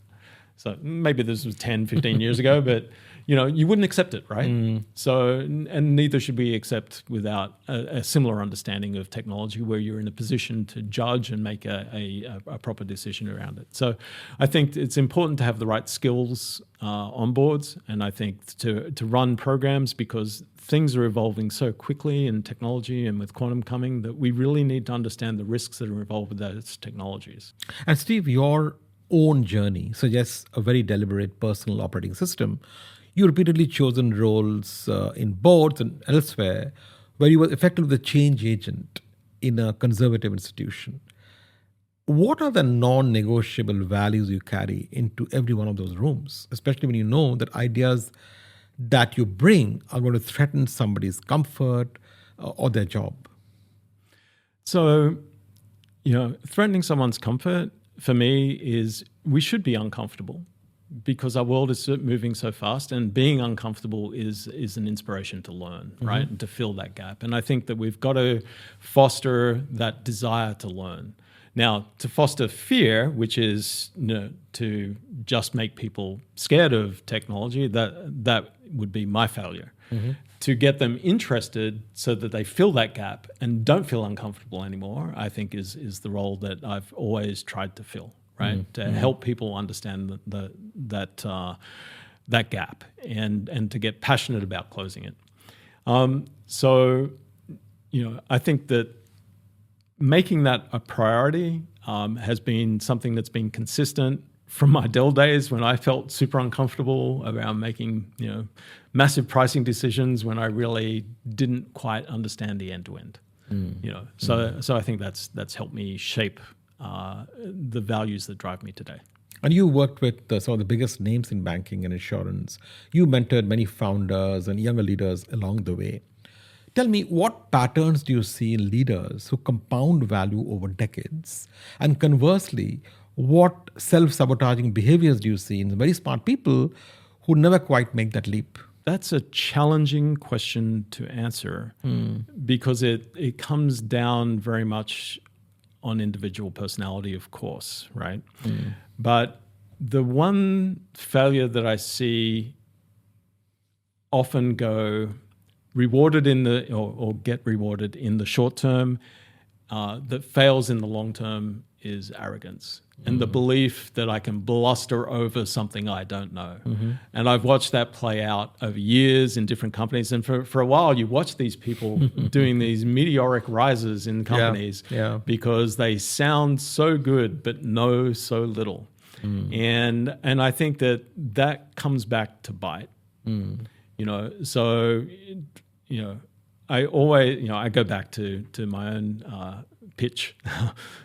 So maybe this was 10, 15 years ago, but you wouldn't accept it, right? So, and neither should we accept without a similar understanding of technology where you're in a position to judge and make a proper decision around it. So I think it's important to have the right skills on boards, and I think to run programs, because things are evolving so quickly in technology and with quantum coming that we really need to understand the risks that are involved with those technologies. And Steve, your own journey suggests a very deliberate personal operating system. You repeatedly chosen roles in boards and elsewhere where you were effectively the change agent in a conservative institution. What are the non-negotiable values you carry into every one of those rooms, especially when you know that ideas that you bring are going to threaten somebody's comfort or their job? So, threatening someone's comfort for me is we should be uncomfortable because our world is moving so fast, and being uncomfortable is an inspiration to learn, right? And to fill that gap. And I think that we've got to foster that desire to learn. Now, to foster fear, which is to just make people scared of technology, that would be my failure. To get them interested so that they fill that gap and don't feel uncomfortable anymore, I think is the role that I've always tried to fill, right? To help people understand that gap and to get passionate about closing it. So, I think that making that a priority has been something that's been consistent from my Dell days when I felt super uncomfortable around making, massive pricing decisions when I really didn't quite understand the end to end. So I think that's helped me shape the values that drive me today. And you worked with some of the biggest names in banking and insurance. You mentored many founders and younger leaders along the way. Tell me, what patterns do you see in leaders who compound value over decades? And conversely, what self-sabotaging behaviors do you see in very smart people who never quite make that leap? That's a challenging question to answer because it comes down very much on individual personality, of course, right? But the one failure that I see often go rewarded in the or get rewarded in the short term that fails in the long term is arrogance and the belief that I can bluster over something I don't know. And I've watched that play out over years in different companies. And for a while, you watch these people doing these meteoric rises in companies because they sound so good but know so little. And I think that comes back to bite. So I always, I go back to my own pitch.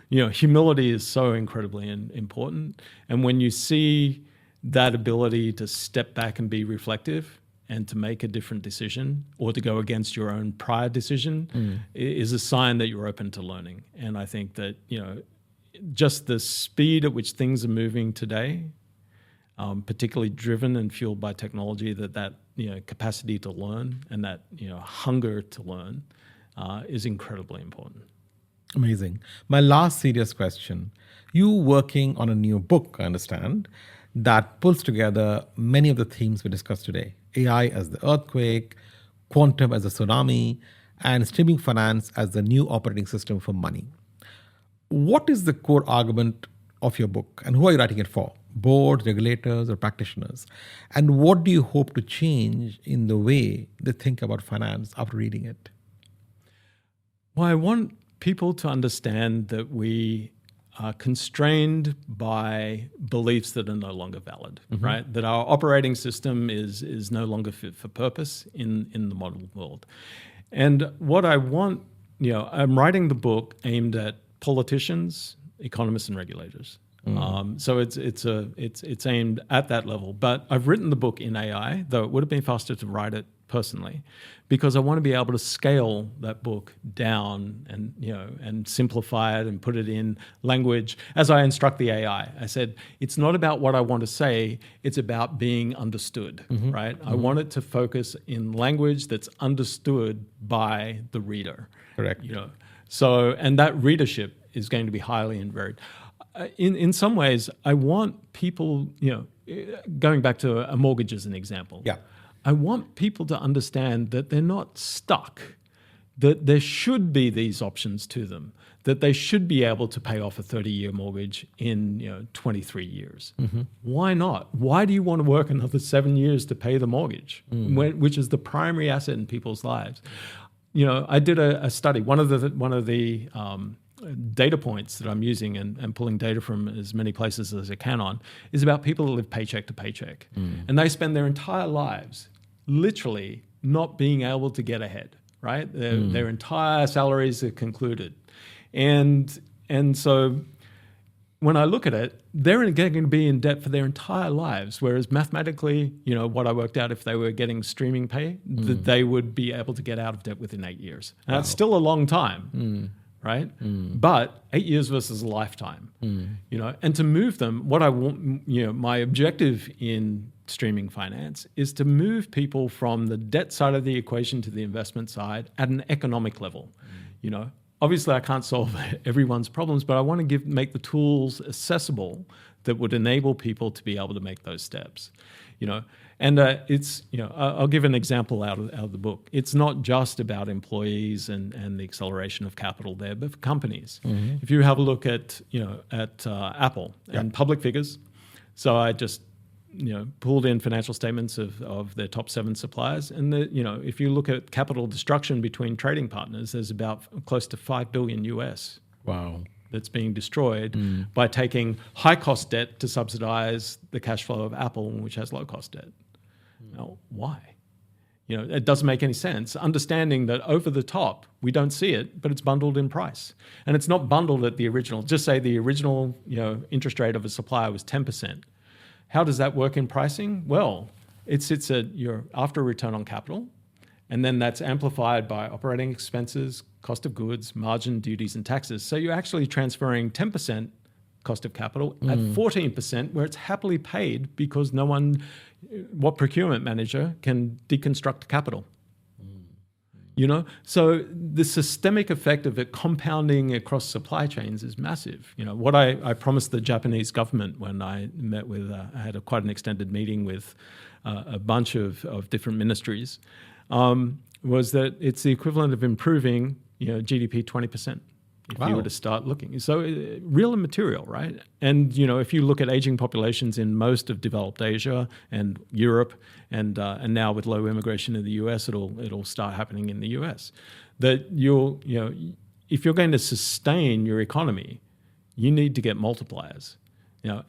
Humility is so incredibly important. And when you see that ability to step back and be reflective and to make a different decision or to go against your own prior decision is a sign that you're open to learning. And I think that, just the speed at which things are moving today, particularly driven and fueled by technology, that capacity to learn and that hunger to learn is incredibly important. Amazing. My last serious question. You working on a new book, I understand, that pulls together many of the themes we discussed today. AI as the earthquake, quantum as a tsunami, and streaming finance as the new operating system for money. What is the core argument of your book and who are you writing it for? boards, regulators, or practitioners? And what do you hope to change in the way they think about finance after reading it? Well, I want people to understand that we are constrained by beliefs that are no longer valid, right? That our operating system is no longer fit for purpose in the modern world. And what I want, I'm writing the book aimed at politicians, economists, and regulators. So it's aimed at that level. But I've written the book in AI, though it would have been faster to write it personally, because I want to be able to scale that book down and simplify it and put it in language as I instruct the AI. I said, it's not about what I want to say, it's about being understood, right? I want it to focus in language that's understood by the reader. Correct. So, and that readership is going to be highly invaried. In some ways, I want people, going back to a mortgage as an example. Yeah. I want people to understand that they're not stuck, that there should be these options to them, that they should be able to pay off a 30-year mortgage in 23 years. Why not? Why do you want to work another 7 years to pay the mortgage, which is the primary asset in people's lives? I did a study. One of the data points that I'm using and pulling data from as many places as I can on is about people that live paycheck to paycheck. And they spend their entire lives literally not being able to get ahead, right? Their entire salaries are concluded. And so when I look at it, they're going to be in debt for their entire lives, whereas mathematically, what I worked out, if they were getting streaming pay, that they would be able to get out of debt within 8 years. And that's still a long time. Right? But 8 years versus a lifetime, and to move them, what I want, my objective in streaming finance is to move people from the debt side of the equation to the investment side at an economic level. Obviously I can't solve everyone's problems, but I want to make the tools accessible that would enable people to be able to make those steps. And it's, I'll give an example out of the book. It's not just about employees and the acceleration of capital there, but for companies. If you have a look at Apple and public figures, so I just pulled in financial statements of their top 7 suppliers, and if you look at capital destruction between trading partners, there's about close to $5 billion US. Wow. That's being destroyed by taking high-cost debt to subsidize the cash flow of Apple, which has low-cost debt. Now, why? It doesn't make any sense. Understanding that over the top, we don't see it, but it's bundled in price. And it's not bundled at the original. Just say the original interest rate of a supplier was 10%. How does that work in pricing? Well, it sits at your after return on capital, and then that's amplified by operating expenses, cost of goods, margin, duties, and taxes. So you're actually transferring 10% cost of capital at 14%, where it's happily paid because what procurement manager can deconstruct capital? So the systemic effect of it compounding across supply chains is massive. What I promised the Japanese government when I met with, I had quite an extended meeting with a bunch of different ministries, was that it's the equivalent of improving GDP 20%. If you were to start looking. So real and material, right? And, if you look at aging populations in most of developed Asia and Europe and now with low immigration in the US, it'll start happening in the US, that if you're going to sustain your economy, you need to get multipliers.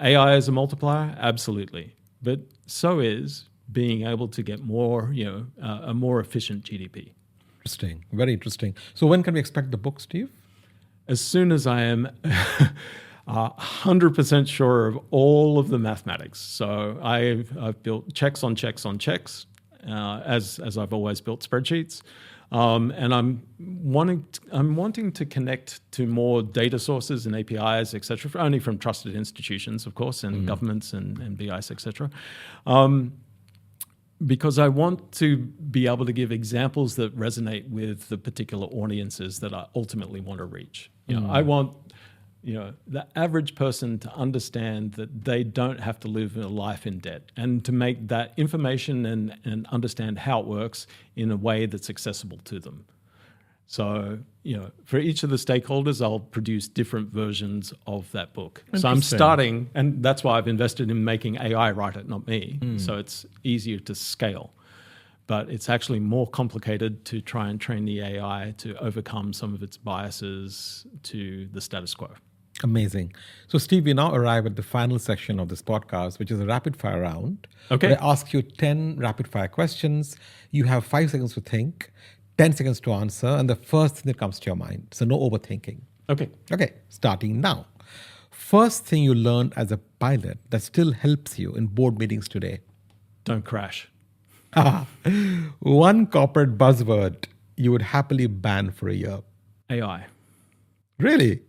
AI is a multiplier, absolutely. But so is being able to get more, a more efficient GDP. Interesting, very interesting. So when can we expect the book, Steve? As soon as I am 100% sure of all of the mathematics. So I've built checks on checks on checks, as I've always built spreadsheets, and I'm wanting to connect to more data sources and APIs, etc. Only from trusted institutions, of course, and governments and BIs, etc. Because I want to be able to give examples that resonate with the particular audiences that I ultimately want to reach. I want, the average person to understand that they don't have to live a life in debt, and to make that information and understand how it works in a way that's accessible to them. So, for each of the stakeholders, I'll produce different versions of that book. So I'm starting, and that's why I've invested in making AI write it, not me. So it's easier to scale. But it's actually more complicated to try and train the AI to overcome some of its biases to the status quo. Amazing. So, Steve, we now arrive at the final section of this podcast, which is a rapid fire round. Okay. I ask you 10 rapid fire questions. You have 5 seconds to think, 10 seconds to answer, and the first thing that comes to your mind. So no overthinking. Okay. Okay, starting now. First thing you learned as a pilot that still helps you in board meetings today. Don't crash. One corporate buzzword you would happily ban for a year. AI. Really?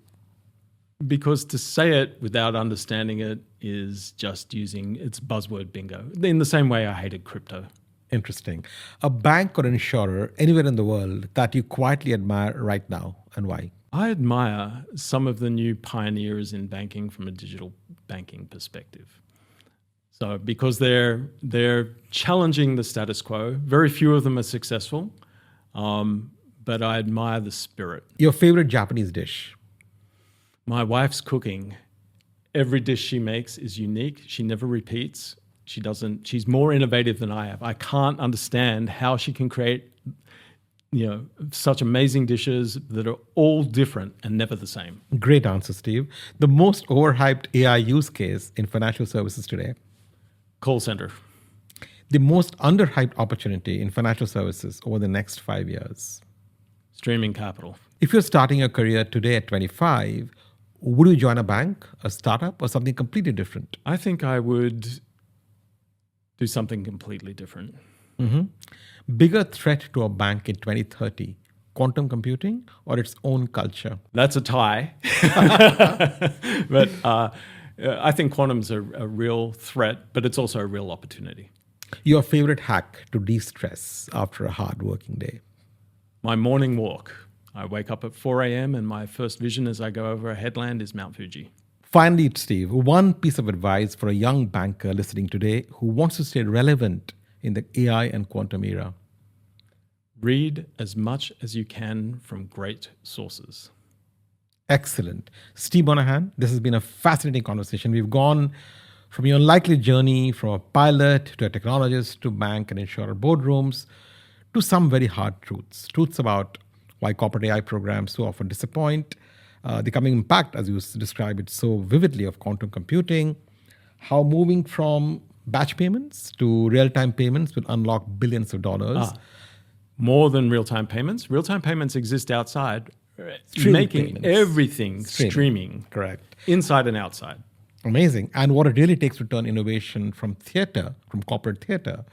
Because to say it without understanding it is just using its buzzword bingo. In the same way I hated crypto. Interesting. A bank or insurer anywhere in the world that you quietly admire right now, and why? I admire some of the new pioneers in banking from a digital banking perspective. So because they're challenging the status quo, very few of them are successful, but I admire the spirit. Your favorite Japanese dish? My wife's cooking. Every dish she makes is unique. She never repeats. She's more innovative than I am. I can't understand how she can create, such amazing dishes that are all different and never the same. Great answer, Steve. The most overhyped AI use case in financial services today? Call center. The most underhyped opportunity in financial services over the next 5 years? Streaming capital. If you're starting your career today at 25, would you join a bank, a startup, or something completely different? I think I would do something completely different. Bigger threat to a bank in 2030, quantum computing or its own culture? That's a tie. But I think quantum's a real threat, but it's also a real opportunity. Your favorite hack to de-stress after a hard working day? My morning walk. I wake up at 4 a.m. and my first vision as I go over a headland is Mount Fuji. Finally, Steve, one piece of advice for a young banker listening today who wants to stay relevant in the AI and quantum era. Read as much as you can from great sources. Excellent. Steve Monaghan, this has been a fascinating conversation. We've gone from your unlikely journey from a pilot to a technologist to bank and insurer boardrooms to some very hard truths. Truths about why corporate AI programs so often disappoint, the coming impact, as you describe it so vividly, of quantum computing, how moving from batch payments to real-time payments will unlock billions of dollars. More than real-time payments. Real-time payments exist outside, Streaming payments. Everything streaming. Correct. Inside and outside. Amazing. And what it really takes to turn innovation from corporate theater,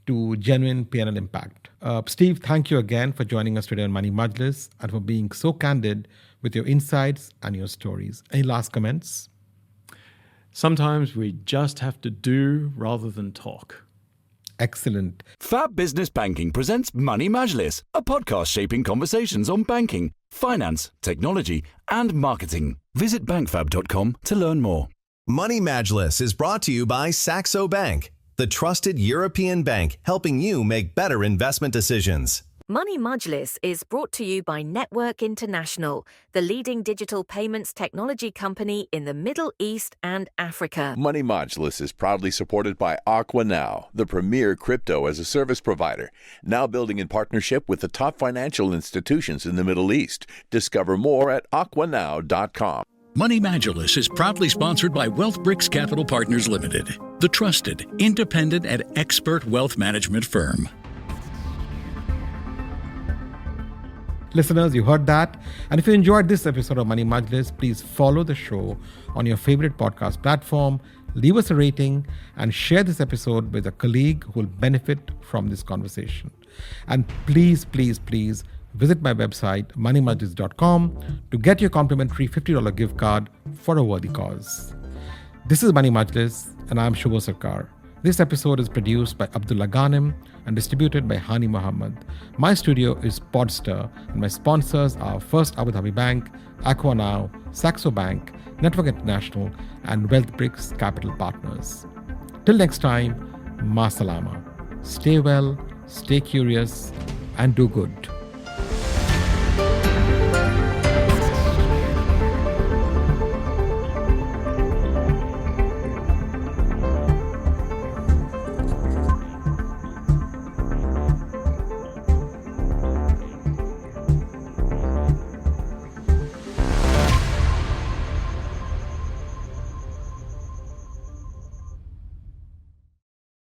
to genuine P&L impact. Steve, thank you again for joining us today on Money Majlis and for being so candid with your insights and your stories. Any last comments? Sometimes we just have to do rather than talk. Excellent. Fab Business Banking presents Money Majlis, a podcast shaping conversations on banking, finance, technology, and marketing. Visit bankfab.com to learn more. Money Majlis is brought to you by Saxo Bank, the trusted European bank helping you make better investment decisions. Money Majlis is brought to you by Network International, the leading digital payments technology company in the Middle East and Africa. Money Majlis is proudly supported by Aqua Now, the premier crypto-as-a-service provider, now building in partnership with the top financial institutions in the Middle East. Discover more at aquanow.com. Money Majlis is proudly sponsored by WealthBricks Capital Partners Limited, the trusted, independent, and expert wealth management firm. Listeners, you heard that. And if you enjoyed this episode of Money Majlis, please follow the show on your favorite podcast platform, leave us a rating, and share this episode with a colleague who will benefit from this conversation. And please, please, please visit my website, moneymajlis.com, to get your complimentary $50 gift card for a worthy cause. This is Money Majlis, and I'm Suvo Sarkar. This episode is produced by Abdullah Ghanem and distributed by Hani Muhammad. My studio is Podster, and my sponsors are First Abu Dhabi Bank, Aqua Now, Saxo Bank, Network International, and WealthBricks Capital Partners. Till next time, ma salama. Stay well, stay curious, and do good.